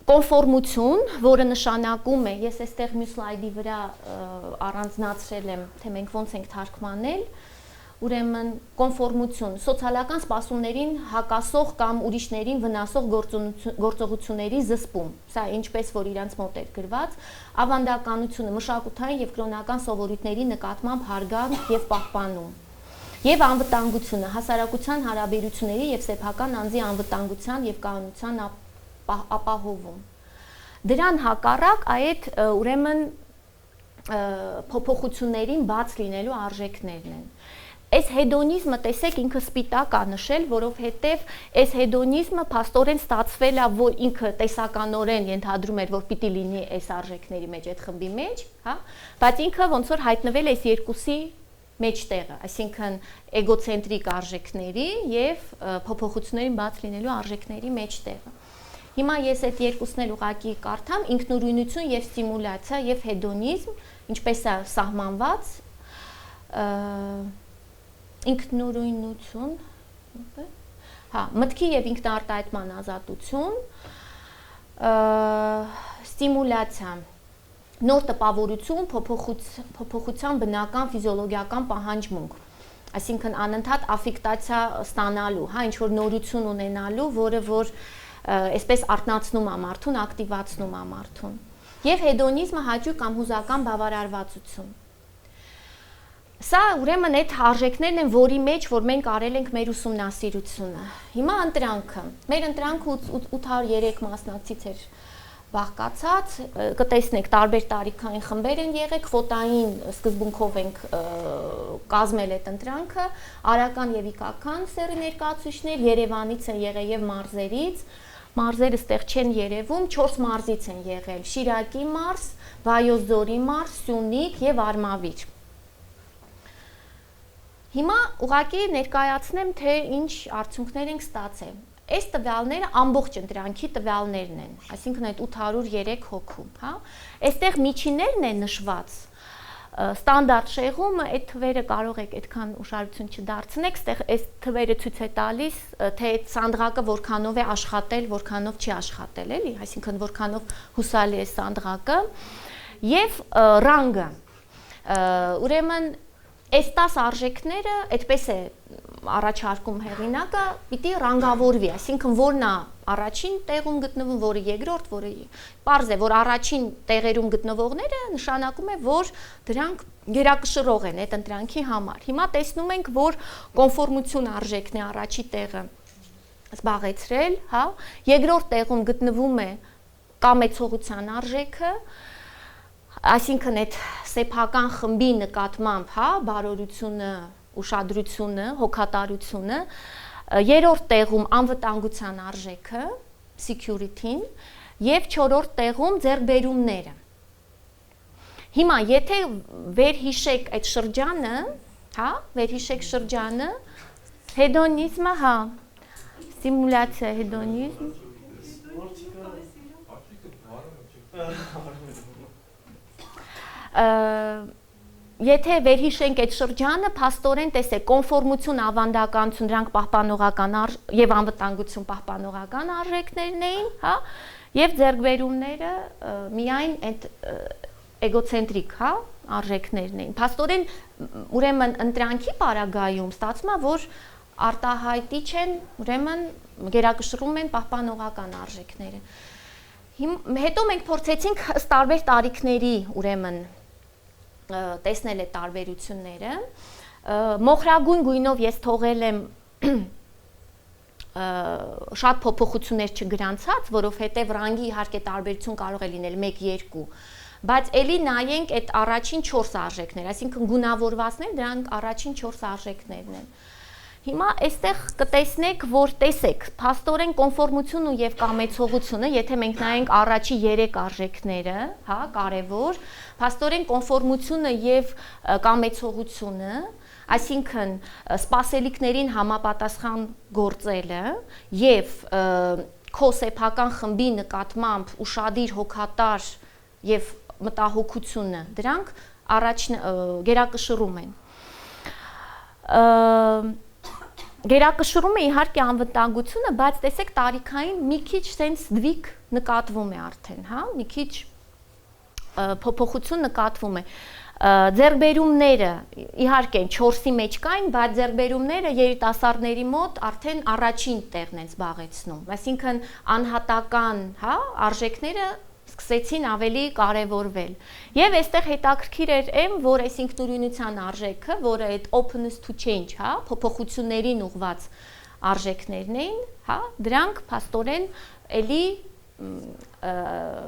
Կոնֆորմություն, որը նշանակում է, ես այստեղ մյուս սլայդի վրա առանձնացրել եմ, թե մենք ոնց ենք թարգմանել, ուրեմն կոնֆորմություն, սոցիալական սպասումներին հակասող կամ ուրիշներին վնասող գործողությունների զսպում, սա ինչպես որ իրանց մոտ էր գրված, ավանդականությունը, մշակութային եւ կրոնական սովորույթների նկատմամբ հարգանք եւ պահպանում, եւ անվտանգությունը, հասարակության հարաբերությունների եւ սեփական անձի անվտանգության եւ կայունության ապահովում։ Դրան հակառակ այդ ուրեմն փոփոխություններին բաց լինելու արժեքներն են։ Այս հեդոնիզմը տեսեք ինքը սպիտակ է նշել, որովհետև այս հեդոնիզմը փաստորեն ստացվել է, որ ինքը տեսականորեն ենթադրում էր, որ պիտի լինի այս արժեքների մեջ, այդ խմբի մեջ, հա, բայց ինքը ոնց որ հայտնվել է այս երկուսի մեջտեղը, այսինքն էգոցենտրիկ արժեքների եւ փոփոխություններին բաց լինելու արժեքների մեջտեղը։ Հիմա ես այդ երկուսն էլ ուղղակի կարդամ, ինքնուրույնություն եւ ստիմուլյացիա եւ հեդոնիզմ, ինչպես է սահմանված, ինքնուրույնություն, հա, մտքի եւ ինքնարտահայտման ազատություն, ստիմուլյացիա, նոր տպավորություն, փոփոխության բնական ֆիզիոլոգիական պահանջմունք, այսինքն անընդհատ աֆեկտացիա ստանալու, հա, ինչ որ նորություն ունենալու, որը որ այսպես արտնացնում է մարդուն, ակտիվացնում է մարդուն։ Եվ հեդոնիզմը հաճույք կամ հուզական բավարարվածություն։ Սա ուրեմն այդ արժեքներն են, որի մեջ որ մենք արել ենք մեր ուսումնասիրությունը։ Հիմա ընտրանքը։ Մեր ընտրանքը 803 մասնակցից էր բաղկացած, կտեսնեք տարբեր տարիքային խմբեր են եղել, քվոտային սկզբունքով ենք կազմել այդ ընտրանքը, արական եւ իգական սեռի ներկայացուցիչներ, Երևանից են եղել եւ մարզերից, մարզերը ստեղ չեն երևում, 4 մարզից են եղել, Շիրակի մարզ, Վայոց ձորի մարզ, Սյունիք եւ Արմավիր։ Հիմա ուղղակի ներկայացնեմ, թե ինչ արդյունքներ ենք ստացել։ Այս տվյալները ամբողջ ընտրանքի տվյալներն են, այսինքն այդ 803 հոգու, հա։ Այստեղ միջիններն են նշված, ստանդարտ շեղումը, այդ թվերը կարող եք այդքան ուշադրություն չդարձնեք, այստեղ այս թվերը ցույց է տալիս, թե այդ սանդղակը որքանով է աշխատել, որքանով չի աշխատել, էլի, այսինքն որքանով հուսալի է սանդղակը, եւ ռանգը, ուրեմն այս 10 արժեքները այդպես է առաջարկում հեղինակը, պիտի ռանգավորվի, այսինքն որն է առաջին տեղում գտնվում, որը երկրորդ, որը պարզ է, որ առաջին տեղերում գտնվողները նշանակում է, որ դրանք գերակշռող են այդ ընտրանքի համար։ Հիմա տեսնում ենք, որ կոնֆորմություն արժեքն է առաջի տեղը զբաղեցրել, հա, երկրորդ տեղում գտնվում է կամեցողության արժեքը, այսինքն այդ սեփական խմբի նկատմամբ, հա, բարօրությունը, ուշադրությունը, հոգատարությունը, երրորդ տեղում անվտանգության արժեքը, security-ն, եւ չորրորդ տեղում ձեռքբերումները։ Հիմա եթե վերհիշեք այդ շրջանը, հա, վերհիշեք շրջանը, հեդոնիզմը, հա, ստիմուլյացիա, հեդոնիզմ, Եթե վերհիշենք այդ շրջանը, փաստորեն տեսեք, կոնֆորմություն, ավանդականություն, դրանք պահպանողական եւ անվտանգություն պահպանողական արժեքներն էին, հա, եւ ձեռքբերումները միայն այդ էգոցենտրիկ, հա, արժեքներն էին։ Փաստորեն ուրեմն ընտրանքի պարագայում ստացվում է, որ արտահայտիչ են, ուրեմն գերակշռում են պահպանողական արժեքները։ Հետո մենք փորձեցինք ըստ տարբեր տարիքների, ուրեմն տեսնել այդ տարբերությունները, մոխրագույն գույնով ես թողել եմ շատ փոփոխություններ չգրանցած, որովհետև ռանգի իհարկե տարբերություն կարող է լինել 1-2, բայց էլի նայենք այդ առաջին 4 արժեքներ, այսինքն գունավորվածներ, դրանք առաջին 4 արժեքներն են։ Հիմա այստեղ կտեսնեք, որ տեսեք, փաստորեն կոնֆորմությունը եւ կամեցողությունը, եթե մենք նայենք առաջի 3 արժեքները, հա, կարևոր, փաստորեն կոնֆորմությունը եւ կամեցողությունը, այսինքն սպասելիքներին համապատասխան գործելը եւ քո սեփական խմբի նկատմամբ ուշադիր հոգատար եւ մտահոգությունը, դրանք գերակշռում են։ Գերակշռում է իհարկե անվտանգությունը, բայց տեսեք տարիքային մի քիչ sense դվիկ նկատվում է արդեն, հա, մի քիչ փոփոխություն նկատվում է։ Ձեռքբերումները իհարկե 4-ի մեջ կային, բայց ձեռքբերումները երիտասարդների մոտ արդեն առաջին տեղն են զբաղեցնում, այսինքն անհատական, հա, արժեքները սկսեցին ավելի կարևորվել։ Եվ այստեղ հետաքրքիր էր որ այս ինքնուրույնության արժեքը, որը այդ openness to change, հա, փոփոխություններին ուղղված արժեքներն էին, հա, դրանք փաստորեն էլի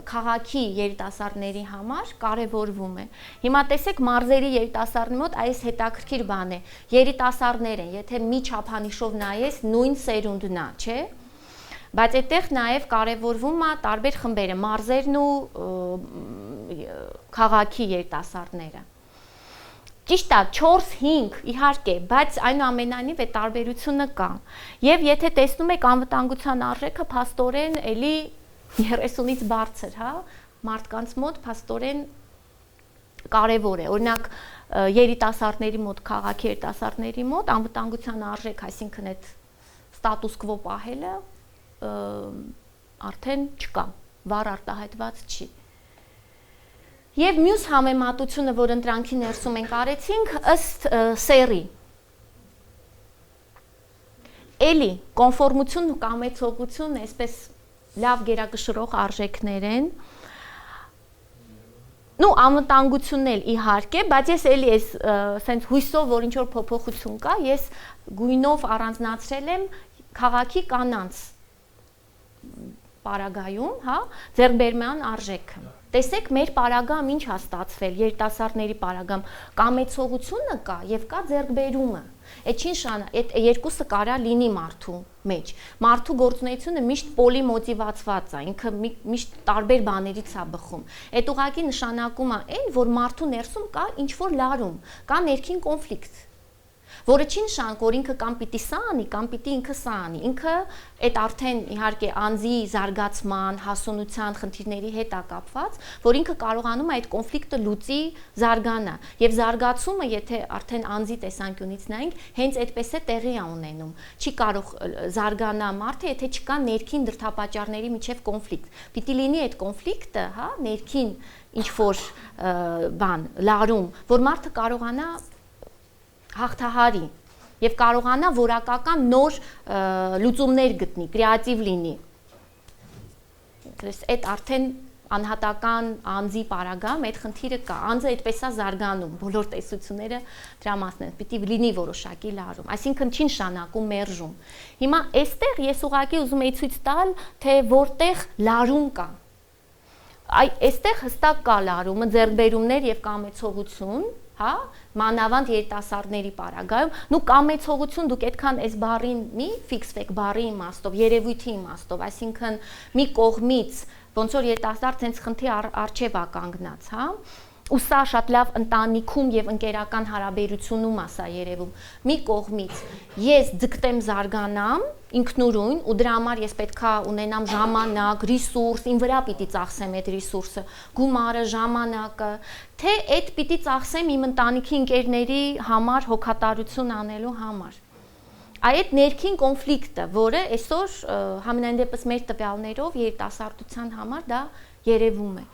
քաղաքի երիտասարդների համար կարևորվում է։ Հիմա տեսեք մարզերի երիտասարդների մոտ այս հետաքրքիր բան է։ Երիտասարդներ են, եթե մի չափանիշով նայես, նույն սերունդն է, չէ՞։ Բայց այդտեղ նաև կարևորվում է տարբեր խմբերը, մարզերն ու քաղաքի երիտասարդները։ Ճիշտ է, 4-5 իհարկե, բայց այնուամենայնիվ այդ տարբերությունը կա։ Եվ եթե տեսնում եք անվտանգության արժեքը փաստորեն էլի 30-ից բարձր, հա, մարդկանց մոտ փաստորեն կարևոր է։ Օրինակ երիտասարդների մոտ, քաղաքի երիտասարդների մոտ անվտանգության արժեք, այսինքն այդ ստատուս քվո պահելը արդեն չկա, վառ արտահայտված չի։ Եվ մյուս համեմատությունը, որ ընտրանքի ներսում ենք արեցինք, ըստ սերի։ Էլի, կոնֆորմությունն ու կամեցողությունն այսպես լավ գերակշռող արժեքներ են։ Նու անվտանգությունն էլ իհարկե, բայց ես էլի ես սենց հույսով, որ ինչ-որ փոփոխություն կա, ես գույնով առանձնացրել եմ քաղաքի կանանց պարագայում, հա, ձեռքբերման արժեքը։ Տեսեք, մեր պարագամ ինչ է ստացվել, երիտասարդների պարագամ, կամեցողությունը կա եւ կա ձեռքբերումը։ Այդ ինչ այդ երկուսը կարա լինի մարդու մեջ։ Մարդու գործունեությունը միշտ պոլիմոտիվացված է, ինքը միշտ տարբեր բաներից է բխում։ Այդ ուղղակի նշանակում է այն, որ մարդու ներսում կա ինչ-որ լարում, կա ներքին կոնֆլիկտ, որը չի նշանակում, որ ինքը կամ պիտի սա անի, կամ պիտի ինքը սա անի։ Ինքը այդ արդեն իհարկե անձի զարգացման, հասունության խնդիրների հետ է կապված, որ ինքը կարողանում է այդ կոնֆլիկտը լուծի, զարգանա։ Եվ զարգացումը, եթե արդեն անձի տեսանկյունից նայենք, հենց այդպես է տեղի է ունենում։ Չի կարող զարգանա մարդը, եթե չկա ներքին դրդապատճառների միջև կոնֆլիկտ։ Պիտի լինի այդ կոնֆլիկտը, հա, ներքին ինչ-որ բան, լարում, որ մարդը կարողանա հաղթահարի եւ կարողանա որակական նոր լուծումներ գտնի, կրեատիվ լինի։ Դες այդ արդեն անհատական անձի պարագամ այդ խնդիրը կա։ Անձը այդպես է զարգանում, բոլոր տեսությունները դրա մասն են, պիտի լինի որոշակի լարում, այսինքն չի նշանակում մերժում։ Հիմա այստեղ ես ուղղակի ուզում եի ցույց տալ, թե որտեղ լարում կա։ Այստեղ հստակ կա լարումը, ձեռքբերումներ եւ կամեցողություն, հա, մանավանդ երիտասարդների պարագայում, նու կամեցողություն դուք այդքան այս բառին մի ֆիքսվեք բառի իմաստով, երևույթի իմաստով, այսինքն մի կողմից ոնց որ երիտասարդ ցենց խնդի արչև է կանգնած, հա, ու սա շատ լավ ընտանիքում եւ ընկերական հարաբերությունում է սա երևում։ Մի կողմից ես ձգտեմ զարգանամ ինքնուրույն ու դրա համար ես պետքա ունենամ ժամանակ, ռեսուրս, ին վրա պիտի ծախսեմ այդ ռեսուրսը, գումարը, ժամանակը, թե այդ պիտի ծախսեմ իմ ընտանիքի ընկերների համար հոգատարություն անելու համար։ Այդ ներքին կոնֆլիկտը, որը այսօր համենայն դեպս մեր տվյալներով երիտասարդության համար դա երևում է։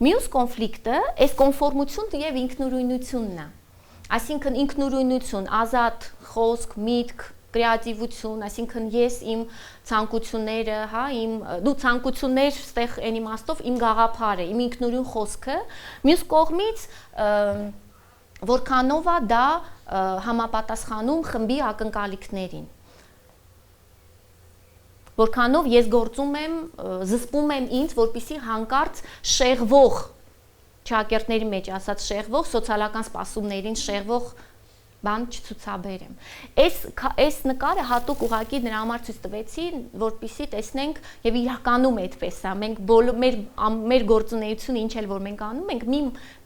Մյուս կոնֆլիկտը այս կոնֆորմությունն եւ ինքնուրույնությունն է։ Այսինքն ինքնուրույնություն, ազատ խոսք, միտք, կրեատիվություն, այսինքն ես իմ ցանկությունները, հա, դու ցանկություններ ստեղ այն իմաստով իմ գաղափարը, իմ ինքնուրույն խոսքը, մյուս կողմից որքանով է դա համապատասխանում խմբի ակնկալիքներին։ Որքանով ես գործում եմ, զսպում եմ ինձ, որպեսզի հանկարծ շեղվող, ճակերտների մեջ ասած շեղվող, սոցիալական սպասումներին շեղվող բան չցուցաբերեմ։ Այս նկարը հատուկ ուղղակի նրա համար ցույց տվեցի, որպեսզի տեսնենք եւ իրականում այդպես է։ Մենք մեր գործունեությունը ինչ էլ որ մենք անում ենք,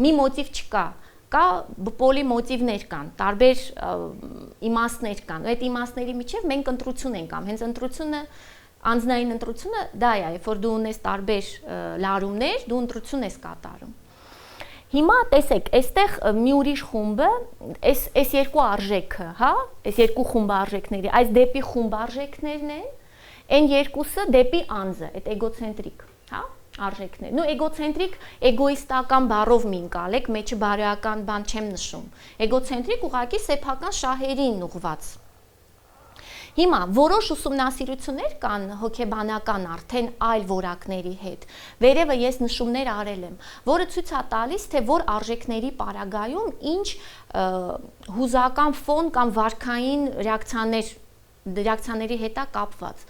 մի մոտիվ չկա։ Կա պոլի մոտիվներ կան, տարբեր իմաստներ կան։ Այդ իմաստների միջև մենք ընտրություն ենք անում։ Հենց ընտրությունը, անձնային ընտրությունը դա է, երբ որ դու ունես տարբեր լարումներ, դու ընտրություն ես կատարում։ Հիմա տեսեք, այստեղ մի ուրիշ խումբը, այս երկու արժեքը, հա, այս երկու խումբ արժեքների, այս դեպի խումբ արժեքներն են, այն երկուսը դեպի անձը, այդ էգոցենտրիկ, հա, արժեքներն։ Ու էգոցենտրիկ, էգոիստական բառով մի ընկալեք, մեջը բարոյական բան չեմ նշում։ Էգոցենտրիկ ուղղակի սեփական շահերին ուղղված։ Հիմա որոշ ուսումնասիրություններ կան հոգեբանական արդեն այլ որակների հետ։ Վերևը ես նշումներ արել եմ, որը ցույց է տալիս, թե որ արժեքների պարագայում ինչ հուզական ֆոն կամ վարքային ռեակցիաների հետ է կապված։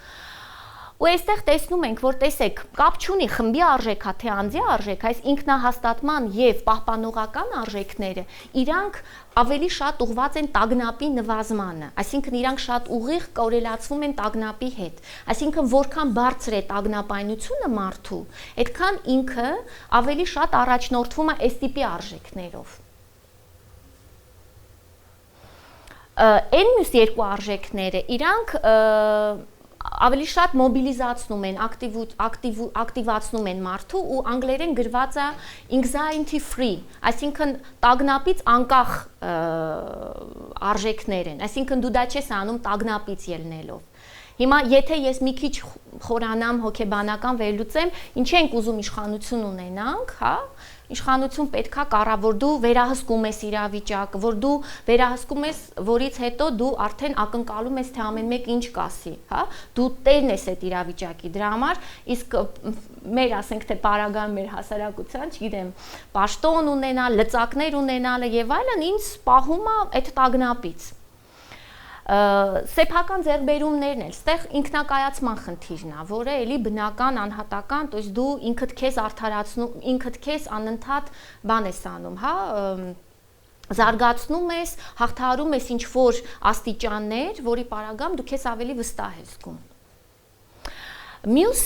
Ու այստեղ տեսնում ենք, որ տեսեք, կապ չունի խմբի արժեքա, թե անձի արժեք, այս ինքնահաստատման եւ պահպանողական արժեքները, իրանք ավելի շատ ուղղված են տագնապի նվազմանը, այսինքն իրանք շատ ուղիղ կորելացվում են տագնապի հետ, այսինքն որքան բարձր է տագնապայնությունը մարդու, այդքան ինքը ավելի շատ առաջնորդվում է այս տիպի արժեքներով։ Այն մյուս երկու արժեքները, իրանք ավելի շատ մոբիլիզացնում են, ակտիվացնում են մարդու ու անգլերեն գրված է anxiety free, այսինքն տագնապից անկախ արժեքներ են, այսինքն դու դա չես անում տագնապից ելնելով։ Հիմա եթե ես մի քիչ խորանամ հոգեբանական վերլուծեմ, ինչի ենք ուզում իշխանություն ունենանք, հա, իշխանություն պետքա կառա, որ դու վերահսկում ես իրավիճակը, որ դու վերահսկում ես, որից հետո դու արդեն ակնկալում ես, թե ամեն մեկ ինչ կասի, հա, դու տերն ես այդ իրավիճակի, դրա համար, իսկ մեր ասենք թե պարագան մեր հասարակության, չգիտեմ, պաշտոն ունենալ, լծակներ ունենալը եւ այլն, ինձ պահում է այդ տագնապից։ Սեփական ձեռքբերումներն էլ, ստեղ ինքնակայացման խնդիրն է, որը էլի բնական, անհատական, то есть դու ինքդ քեզ արդարացնում, ինքդ քեզ անընդհատ բան ես անում, հա, զարգացնում ես, հաղթահարում ես ինչ-որ աստիճաններ, որի պարագայում դու քեզ ավելի վստահ ես զգում։ Մյուս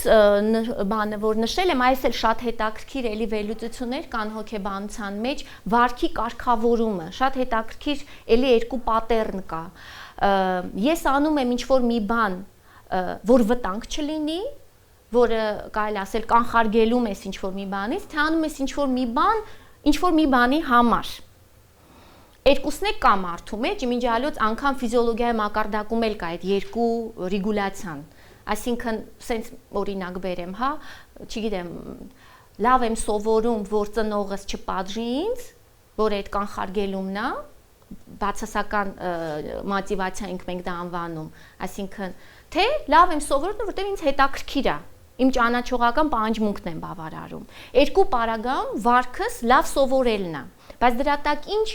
բանը, որ նշել եմ, այս էլ շատ հետաքրքիր էլի վերլուծություններ կան հոգեբանության մեջ, վարքի կարգավորումը, շատ հետաքրքիր էլի երկու պատեռն կա։ Ես անում եմ ինչ-որ մի բան, որ վտանգ չլինի, որը կարելի ասել կանխարգելում ես ինչ-որ մի բանից, թե անում ես ինչ-որ մի բան, ինչ-որ մի բանի համար։ Երկուսն է կա մարդու մեջ, իմիջիալոց անգամ ֆիզիոլոգիայի մակարդակում էլ կա այդ երկու ռեգուլյացիան։ Այսինքն, սենց օրինակ բերեմ, հա, չգիտեմ, լավ եմ սովորում, որ ծնողս չպատժի ինձ, որ այդ կանխարգելումն է, բացասական մոտիվացիա ենք մենք դա անվանում, այսինքն, թե լավ եմ սովորում, որտեղ ինձ հետաքրքիր է, իմ ճանաչողական պահանջմունքն եմ բավարարում։ Երկու պարագայում վարքս լավ սովորելն է, բայց դրա տակ ինչ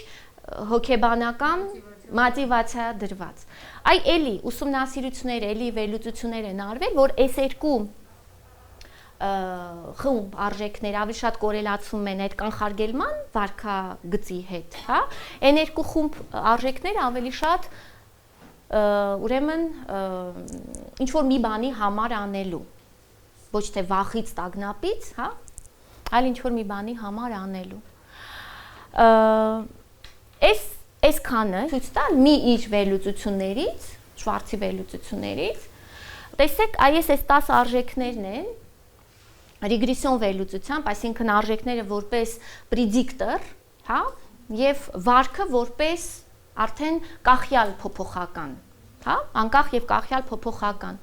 հոգեբանական մոտիվացիա դրված։ Այ էլի ուսումնասիրություններ, էլի վերլուծություններ են արվել, որ այս երկու խումբ արժեքներ ավելի շատ կորելացում են այդ կանխարգելման վարքագծի հետ, հա, այն երկու խումբ արժեքները ավելի շատ ուրեմն ինչ որ մի բանի համար անելու, ոչ թե վախից, տագնապից, հա, այլ ինչ որ մի բանի համար անելու։ Այսքանը ցույց տալ մի իր վերլուծություններից, Շվարցի վերլուծություններից, տեսեք, այս 10 արժեքներն են ռեգրեսիոն վերլուծությամբ, այսինքն արժեքները որպես պրեդիկտոր, հա, եւ վարքը որպես արդեն կախյալ փոփոխական, հա, անկախ եւ կախյալ փոփոխական։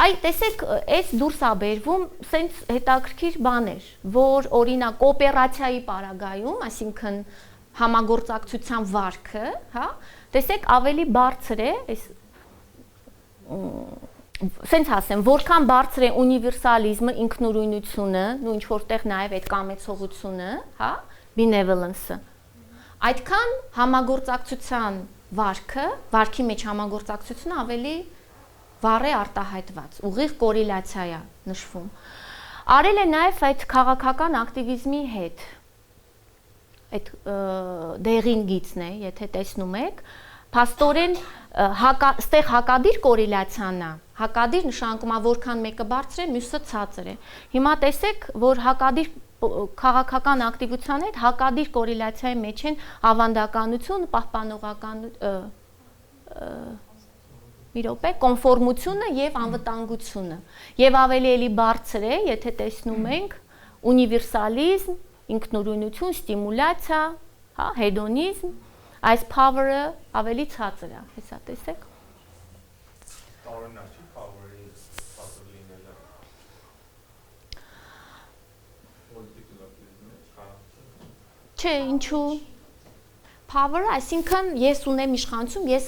Այ տեսեք, այս դուրս է բերվում սենց հետաքրքիր բաներ, որ օրինակ կոոպերացիայի պարագայում, այսինքն համագործակցության վարքը, հա, տեսեք ավելի բարձր է, սենց ասեմ, որքան բարձր է ունիվերսալիզմը, ինքնուրույնությունը, ու ինչ որտեղ նաև այդ կամեցողությունը, հա, benevolence-ը, այդքան համագործակցության վարքը, վարքի մեջ համագործակցությունը ավելի վառ է արտահայտված, ուղիղ կորելացիա է նշվում։ Արել է նաև այդ քաղաքական ակտիվիզմի հետ, այդ դեղին գիծն է, եթե տեսնում եք, փաստորեն ստեղ հակադիր կորելացիան է, հակադիր նշանակում է որքան մեկը բարձր է, մյուսը ցածր է։ Հիմա տեսեք, որ հակադիր քաղաքական ակտիվության հետ հակադիր կորելացիայի մեջ են ավանդականություն, մի րոպե, կոնֆորմությունը եւ անվտանգությունը։ Եվ ավելի էլի բարձր է, եթե տեսնում ենք, ունիվերսալիզմ, ինքնուրույնություն, ստիմուլյացիա, հա, հեդոնիզմ, այս power-ը ավելի ցածր է, հեսա տեսեք։ Տարօրինակ չի power-ի ցածր լինելը։ Չէ, ինչու։ Power-ը, այսինքն ես ունեմ իշխանություն, ես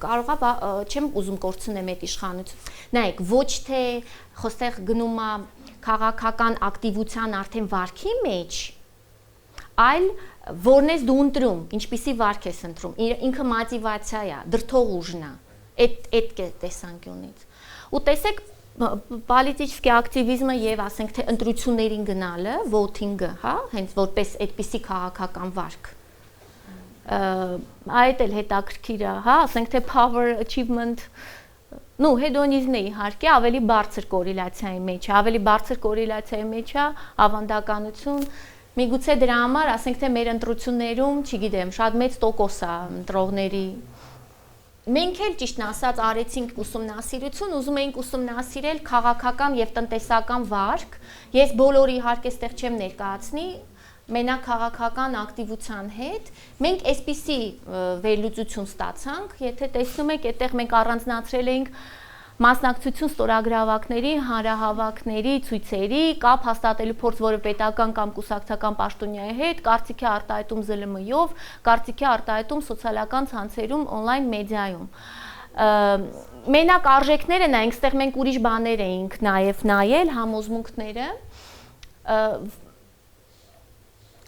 կարողա չեմ ուզում կորցնեմ այդ իշխանություն։ Նայեք, ոչ թե խոսեղ գնում է քաղաքական ակտիվության արդեն վարքի մեջ, այլ որն ես դու ընտրում, ինչպիսի վարք ես ընտրում, ինքը մոտիվացիա է, դրդող ուժն է, այդ տեսանկյունից։ Ու տեսեք, պոլիտիկի ակտիվիզմը եւ ասենք թե ընտրություններին գնալը, voting-ը, հա, հենց որպես այդպիսի քաղաքական վարք։ Այդ էլ հետաքրքիր է, հա, ասենք թե power achievement, նու հեդոնիզմն է իհարկե ավելի բարձր կորելացիայի մեջ, ավելի բարձր կորելացիայի մեջ է ավանդականություն, միգուցե դրա համար, ասենք թե մեր ընտրություններում, չգիտեմ, շատ մեծ տոկոս է ընտրողների։ Մենք էլ ճիշտն ասած արեցինք ուսումնասիրություն, ուզում էինք ուսումնասիրել քաղաքական եւ տնտեսական վարք, ես բոլորի իհարկե ստեղ չեմ ներկայացնի, մենակ քաղաքական ակտիվության հետ, մենք այսպիսի վերլուծություն ստացանք, եթե տեսնում եք, այդտեղ մենք առանձնացրել էինք մասնակցություն ստորագրավակների, հանրահավաքների, ցույցերի, կապ հաստատելու փորձ որը պետական կամ կուսակցական պաշտոնյայի հետ, կարծիքի արտահայտում ԶԼՄ-ով, կարծիքի արտահայտում սոցիալական ցանցերում, on-line մեդիայում։ Մենակ արժեքները նայենք, այստեղ մենք ուրիշ բաներ էինք նաև նայել, համոզմունքները։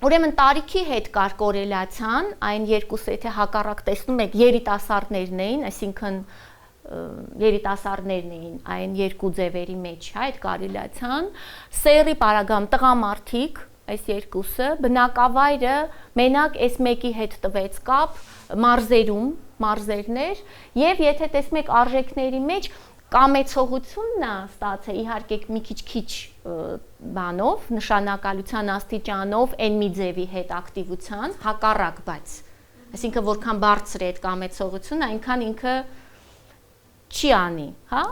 Ուրեմն տարիքի հետ կար կորելացիան, այն երկուսը, եթե հակառակ տեսնում եք, երիտասարդներն էին, այսինքն երիտասարդներն էին այն երկու ձևերի մեջ, հա, այդ կորելացիան, սերի պարագամ տղամարդիկ, այս երկուսը, բնակավայրը մենակ այս մեկի հետ տվեց կապ, մարզերներ, եւ եթե տեսնում եք արժեքների մեջ կամեցողությունն է ստացել իհարկե մի քիչ բանով, նշանակալության աստիճանով այն մի ձևի հետ ակտիվության, հակառակ, բայց այսինքն որքան բարձր է այդ կամեցողությունը, այնքան ինքը չի անի, հա?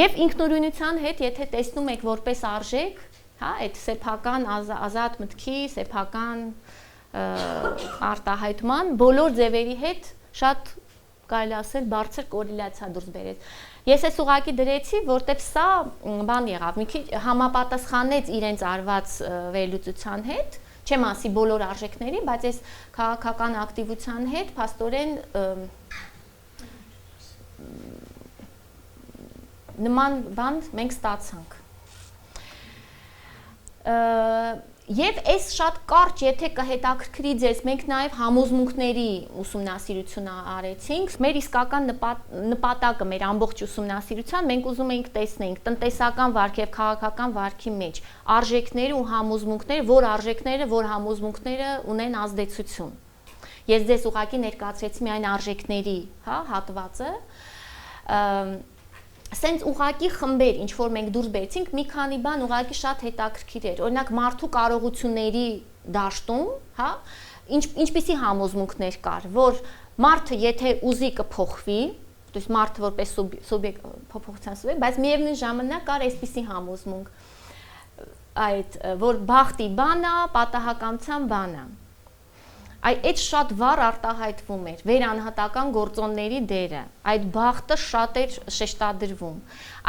Եվ ինքնուրույնության հետ, եթե տեսնում եք որպես արժեք, հա, այդ սեփական ազատ մտքի, սեփական արտահայտման բոլոր ձևերի հետ շատ կարելի ասել բարձր կորելացիա դուրս բերեց։ Ես այս ուղղակի դրեցի, որտեղ սա բան եղավ, մի քիչ համապատասխանեց իրենց արված վերլուծության հետ, չեմ ասի բոլոր արժեքների, բայց այս քաղաքական ակտիվության հետ փաստորեն նման բան մենք ստացանք։ Եվ այս շատ կարճ, եթե կհետաքրքրի ձեզ, մենք նաև համոզմունքների ուսումնասիրություն արեցինք։ Մեր իսկական նպատակը մեր ամբողջ ուսումնասիրության մենք ուզում էինք տեսնենք տնտեսական վարք եւ քաղաքական վարքի մեջ արժեքները ու համոզմունքները, որ արժեքները, որ համոզմունքները ունեն ազդեցություն։ Ես ձեզ ուղղակի ներկայացրեցի միայն արժեքների, հա, հատվածը։ Սենց ուղղակի խմբեր, ինչ որ մենք դուրս բերեցինք, մի քանի բան ուղղակի շատ հետաքրքիր էր։ Օրինակ մարդու կարողությունների դաշտում, հա, ինչպիսի համոզմունքներ կար, որ մարդը եթե ուզի կփոխվի, то есть մարդը որպես սուբյեկտ փոփոխության սուբյեկտ, բայց միևնույն ժամանակ կար այսպիսի համոզմունք, այդ որ բախտի բան է, պատահականության բան է։ Այդ շատ վառ արտահայտվում էր վերանհատական գործոնների դերը, այդ բախտը շատ էր շեշտադրվում։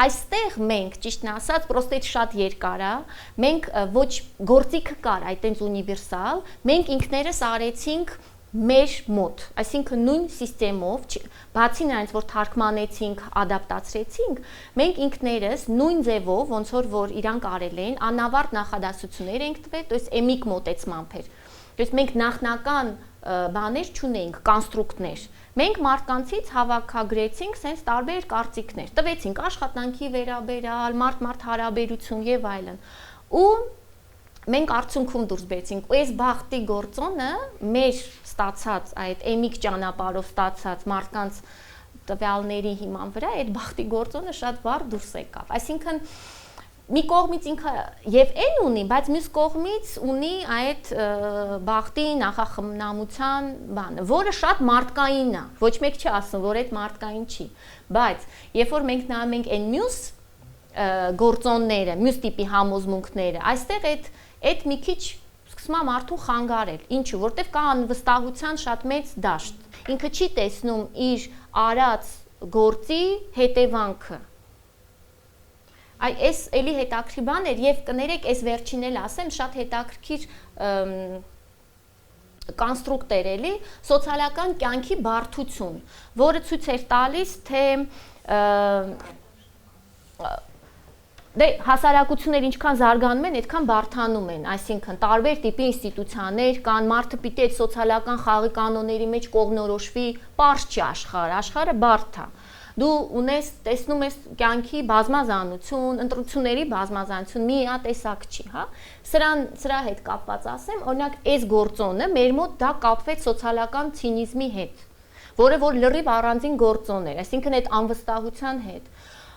Այստեղ մենք, ճիշտն ասած, պրոստը շատ երկար է, մենք ոչ գործիքը կար այդտենց ունիվերսալ, մենք ինքներս արեցինք մեր մոտ, այսինքն նույն սիստեմով, բացի նրանից, որ թարգմանեցինք, ադապտացրեցինք, մենք ինքներս նույն ձևով, ոնց որ իրանք արել էին, անավարտ նախադասություններ ենք տվել, то есть էմիկ մոտեցմամբ էր։ То есть մենք նախնական բաներ չունեինք, կոնստրուկտներ։ Մենք մարդկանցից հավաքագրեցինք sense տարբեր կարծիքներ, տվեցինք աշխատանքի վերաբերալ, մարդ հարաբերություն եւ այլն։ Ու մենք արդյունքում դուրս բերեցինք ու այս բախտի գործոնը մեր ստացած այդ էմիկ ճանապարհով ստացած մարդկանց տվյալների հիման վրա այդ բախտի գործոնը շատ վառ դուրս եկավ, այսինքն մի կողմից ինքը եւ այն ունի, բայց մյուս կողմից ունի այդ բախտի նախախմնամության բանը, որը շատ մարդկային է, ոչ մեկ չի ասում, որ այդ մարդկային չի, բայց երբ որ մենք նայում ենք այն մյուս գործոնները, մյուս տիպի համոզմունքները, այստեղ այդ մի քիչ սկսում է մարդուն խանգարել, ինչու, որտեվ կա անվստահության շատ մեծ դաշտ, ինքը չի տեսնում իր արած գործի հետևանքը այս էլի հետաքրքիր բան էր եւ կներեք այս վերջին էլ ասեմ շատ հետաքրքիր կոնստրուկտ էր էլի սոցիալական կյանքի բարդություն, որը ցույց էր տալիս թե դե հասարակությունները ինչքան զարգանում են, այդքան բարդանում են, այսինքն տարբեր տիպի ինստիտուցիաներ կան, մարդը պիտի այդ սոցիալական խաղի կանոնների մեջ կողմնորոշվի, պարզ չի աշխարհը բարդ է։ Դու ունես տեսնում ես կյանքի բազմազանություն, ընտրությունների բազմազանություն, միատեսակ չի, հա։ Սրա հետ կապված ասեմ, օրինակ, այս գործոնը մեր մոտ դա կապվեց սոցիալական ցինիզմի հետ, որը որ լրիվ առանձին գործոն էր, այսինքն այդ անվստահության հետ։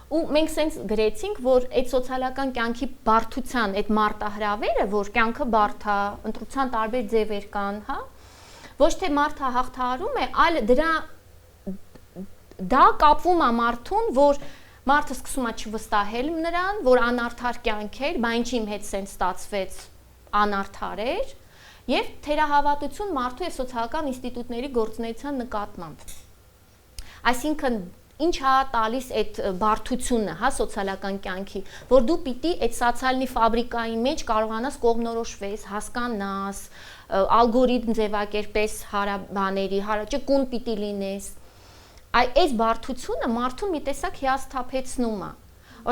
Ու մենք սենց գրեցինք, որ այդ սոցիալական կյանքի բարդության այդ մարտահրավերը, որ կյանքը բարդ է, ընտրության տարբեր ձևեր կան, հա, ոչ թե մարդը հաղթահարում է, այլ դա կապվում է մարդուն, որ մարդը սկսում է չվստահել նրան, որ անարդար կյանք էր, բա ինչ իմ հետ սենց ստացվեց, անարդար էր, եւ թերահավատություն մարդու եւ սոցիալական ինստիտուտների գործունեության նկատմամբ։ Այսինքն ինչ է տալիս այդ բարդությունը, հա, սոցիալական կյանքի, որ դու պիտի այդ սոցիալնի ֆաբրիկայի մեջ կարողանաս կողմնորոշվես, հասկանաս, ալգորիթմ ձևակերպես հարաբաների, ճկուն պիտի լինես։ Այս բարդությունը մարդուն մի տեսակ հիասթափեցնում է։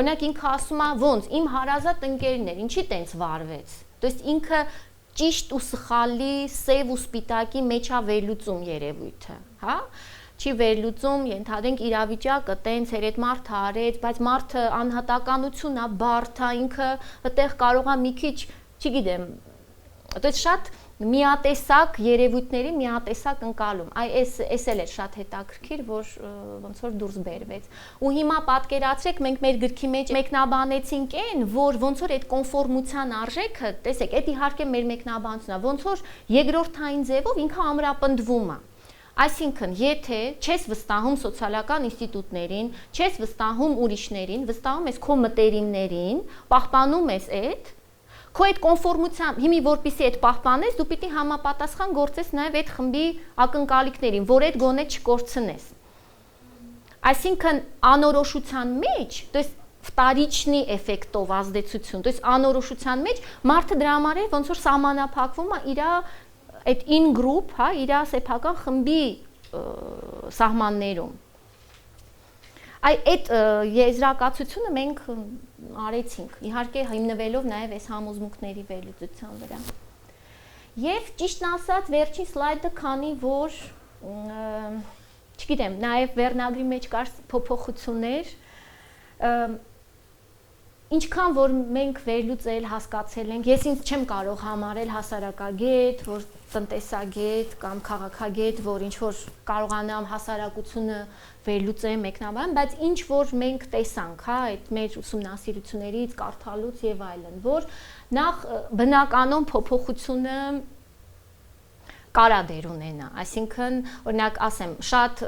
Օրինակ ինքը ասում է, ոնց իմ հարազատ ընկերն էր, ինչի տենց վարվեց։ То есть ինքը ճիշտ ու սխալի, սև ու սպիտակի մեջ է վերլուծում երևույթը, հա։ Չի վերլուծում, ենթադրենք իրավիճակը տենց էր, այդ մարդը արեց, բայց մարդը անհատականություն է, բարդ է, ինքը այդտեղ կարող է մի քիչ, չգիտեմ, то есть շատ միատեսակ երևույթների միատեսակ ընկալում։ Այս էլ է շատ հետաքրքիր, որ ոնց որ դուրս բերվեց։ Ու հիմա պատկերացրեք, մենք մեր գրքի մեջ մեկնաբանեցինք այն, որ ոնց որ այդ կոնֆորմության արժեքը, տեսեք, այդ իհարկե մեր մեկնաբանությունն է, ոնց որ երկրորդային ձևով ինքը ամրապնդվում է։ Այսինքն, եթե չես վստահում սոցիալական ինստիտուտներին, չես վստահում ուրիշներին, վստահում ես քո մտերիմներին, պահպանում ես այդ, քո այդ կոնֆորմության, հիմի որպեսզի այդ պահպանես, դու պիտի համապատասխան գործես նաև այդ խմբի ակնկալիքներին, որ այդ գոնե չկորցնես։ Այսինքն անորոշության մեջ, то есть վտարիչնի էֆեկտով ազդեցություն, то есть անորոշության մեջ մարդը դրա համար է ոնց որ սահմանափակվում է իր այդ in group, հա, իր սեփական խմբի սահմաններում։ Այդ եզրակացությունը մենք արեցինք, իհարկե հիմնվելով նաև այս համոզմունքների վերլուծության վրա։ Եվ ճիշտն ասած, վերջին սլայդը, քանի որ, չգիտեմ, նաև վերնագրի մեջ կար փոփոխություններ, ինչքան որ մենք վերլուծել, հասկացել ենք, ես ինձ չեմ կարող համարել հասարակագետ, որ տնտեսագետ կամ քաղաքագետ, որ ինչ որ կարողանամ հասարակությունը վերլուծեմ, մեկնաբանեմ, բայց ինչ որ մենք տեսանք, հա, այդ մեր ուսումնասիրություններից, կարդալուց եւ այլն, որ նախ բնականon փոփոխությունը կարա դեր ունենա, այսինքն, օրինակ ասեմ, շատ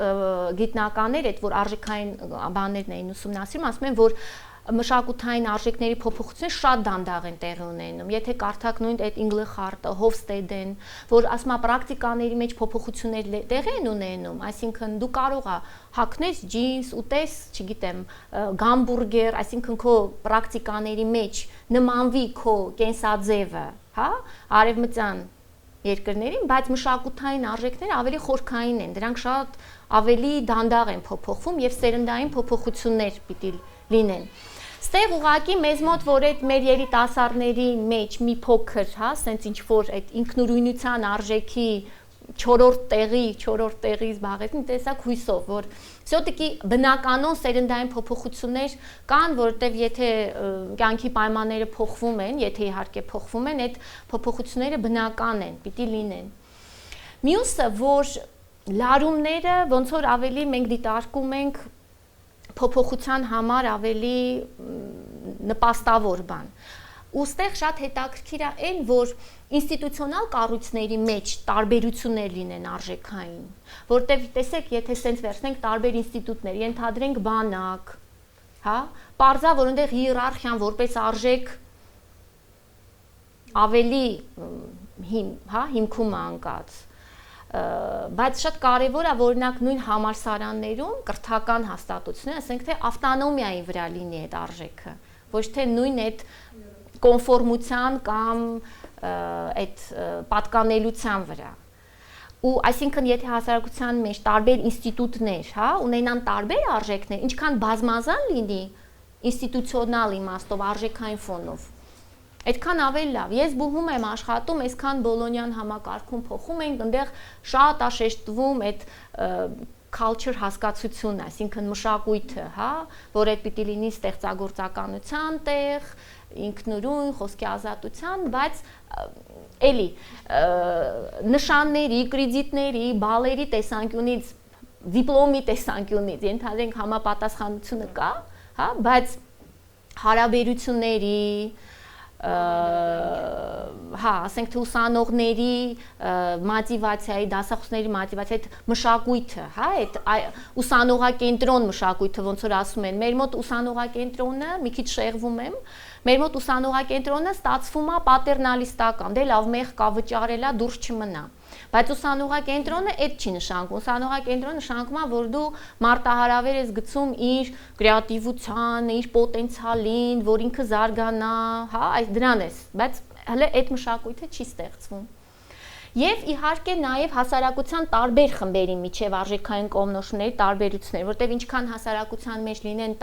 գիտնականներ, այդ որ արժեքային բաներն էին ուսումնասիրում, ասում են, որ մշակութային արժեքների փոփոխությունը շատ դանդաղ են տեղի ունենում։ Եթե կարդաք նույն այդ Ինգլեխարտը, Հովստեդեն, որ ասում է պրակտիկաների մեջ փոփոխություններ տեղի են ունենում, այսինքն դու կարող ես հագնես ջինս, ուտես, չգիտեմ, գամբուրգեր, այսինքն քո պրակտիկաների մեջ նմանվի քո կենսաձևը, հա, արևմտյան երկրներին, բայց մշակութային արժեքները ավելի խորքային են, դրանք շատ ավելի դանդաղ են փոփոխվում եւ սերնդային փոփոխություններ պիտի լինեն։ Ստեղ ուղղակի մեզ մոտ որ այդ մեր երիտասարդների մեջ մի փոքր, հա, սենց ինչ որ այդ ինքնուրույնության արժեքի 4-րդ տեղի զբաղեցին, տեսակ հույսով, որ всё-таки բնականon սերնդային փոփոխություններ կան, որովհետև եթե կյանքի պայմանները փոխվում են, եթե իհարկե փոխվում են, այդ փոփոխությունները բնական են, պիտի լինեն։ Մյուսը, որ լարումները ոնց որ ավելի մենք դիտարկում ենք փոփոխության համար ավելի նպաստավոր բան։ Ուստեղ շատ հետաքրքիր է այն, որ ինստիտուցիոնալ կառույցների մեջ տարբերություններ լինեն արժեքային, որտեղ տեսեք, եթե սենց վերցնենք տարբեր ինստիտուտներ, ենթադրենք բանակ, հա, պարզա, որ այնտեղ հիերարխիան որպես արժեք ավելի հիմքում է անկած, բայց շատ կարևոր է, որ օրինակ նույն համալսարաններում կրթական հաստատությունները, ասենք թե ավտոնոմիայի վրա լինի այդ արժեքը, ոչ թե նույն այդ կոնֆորմության կամ այդ պատկանելության վրա։ Ու այսինքն եթե հասարակության մեջ տարբեր ինստիտուտներ, հա, ունենան տարբեր արժեքներ, ինչքան բազմազան լինի ինստիտուցիոնալ իմաստով, արժեքային ֆոնով, այդքան ավելի լավ։ Ես բուհում եմ աշխատում, այսքան Բոլոնյան համակարգում փոխում ենք, այնտեղ շատ է շեշտվում այդ culture հասկացությունը, այսինքն մշակույթը, հա, որ այդ պիտի լինի ստեղծագործականության տեղ, ինքնուրույն, խոսքի ազատության, բայց էլի նշանների, կրեդիտների, բալերի տեսանկյունից, դիպլոմի տեսանկյունից, ենթադրենք համապատասխանությունը կա, հա, բայց հարաբերությունների, հա, ասենք թե ուսանողների մոտիվացիայի, դասախոսների մոտիվացիայի, այդ մշակույթը, հա, այդ ուսանողակենտրոն մշակույթը, ոնց որ ասում են, մեր մոտ ուսանողակենտրոնը, մի քիչ շեղվում եմ, մեր մոտ ուսանողակենտրոնը ստացվում է պատերնալիստական, դե լավ մեղ կա վճարելա դուրս չմնա։ Բայց ուսանողակենտրոնը այդ չի նշանակում, ուսանողակենտրոնը նշանակում է, որ դու մարտահրավեր ես գցում իր կրեատիվությանը, իր պոտենցիալին, որ ինքը զարգանա, հա, այս դրան ես, բայց հələ այդ մշակույթը չի ստեղծվում։ Եվ իհարկե նաև հասարակության տարբեր խմբերի միջև արժեքային կողմնորոշումների տարբերություններ, որտեղ ինչքան հասարակության մեջ լինեն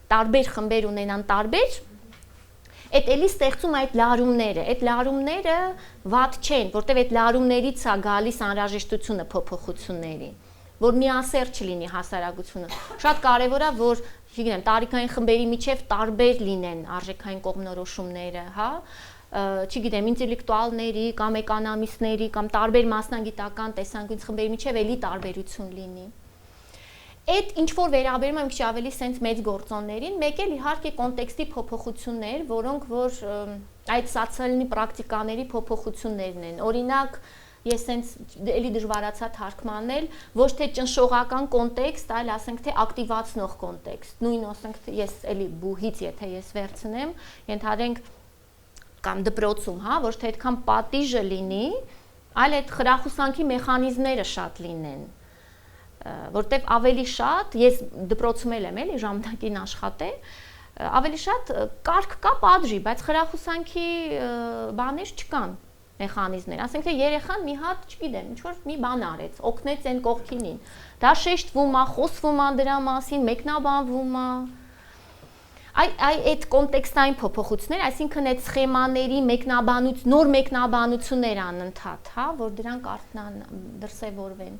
տարբեր խմբեր ունենան տարբեր, այդ էլի ստեղծում այդ լարումները վատ չեն, որտեղ այդ լարումներից է գալիս անհրաժեշտությունը փոփոխությունների, որ միասեռ չլինի հասարակությունը։ Շատ կարևոր է, որ, չգիտեմ, տարիքային խմբերի միջև տարբեր լինեն արժեքային կողմնորոշումները, հա, չգիտեմ, ինտելեկտուալների կամ էկոնոմիստների կամ տարբեր մասնագիտական տեսանկյունից խմբերի միջև էլի տարբերություն լինի։ Այդ ինչ որ վերաբերում եմ քիչ ավելի սենց մեծ գործոններին, մեկ էլ իհարկե կոնտեքստի փոփոխություններ, որոնք որ այդ սոցիալնի պրակտիկաների փոփոխություններն են։ Օրինակ, ես սենց էլի դժվարացա թարգմանել, ոչ թե ճնշողական կոնտեքստ, այլ ասենք թե ակտիվացնող կոնտեքստ։ Նույն ասենք թե ես էլի բուհից, եթե ես վերցնեմ, ենթադրենք կամ դպրոցում, հա, ոչ թե այդքան պատիժը լինի, այլ այդ խրախուսանքի մեխանիզմները շատ լինեն, որտեվ ավելի շատ, ես դպրոցում եմ էլի ժամանակին աշխատել, ավելի շատ կարգ կա պատժի, բայց խրախուսանքի բաներ չկան, մեխանիզմներ, ասենք թե երեխան մի հատ, չգիտեմ, ինչ որ մի բան արեց, օգնեց այն կողքինին, դա շեշտվում է, խոսվում է դրա մասին, մեկնաբանվում է, այդ կոնտեքստային փոփոխություններ, այսինքն այդ սխեմաների նոր մեկնաբանություններ անընդհատ, հա, որ դրանք դրսևորվեն։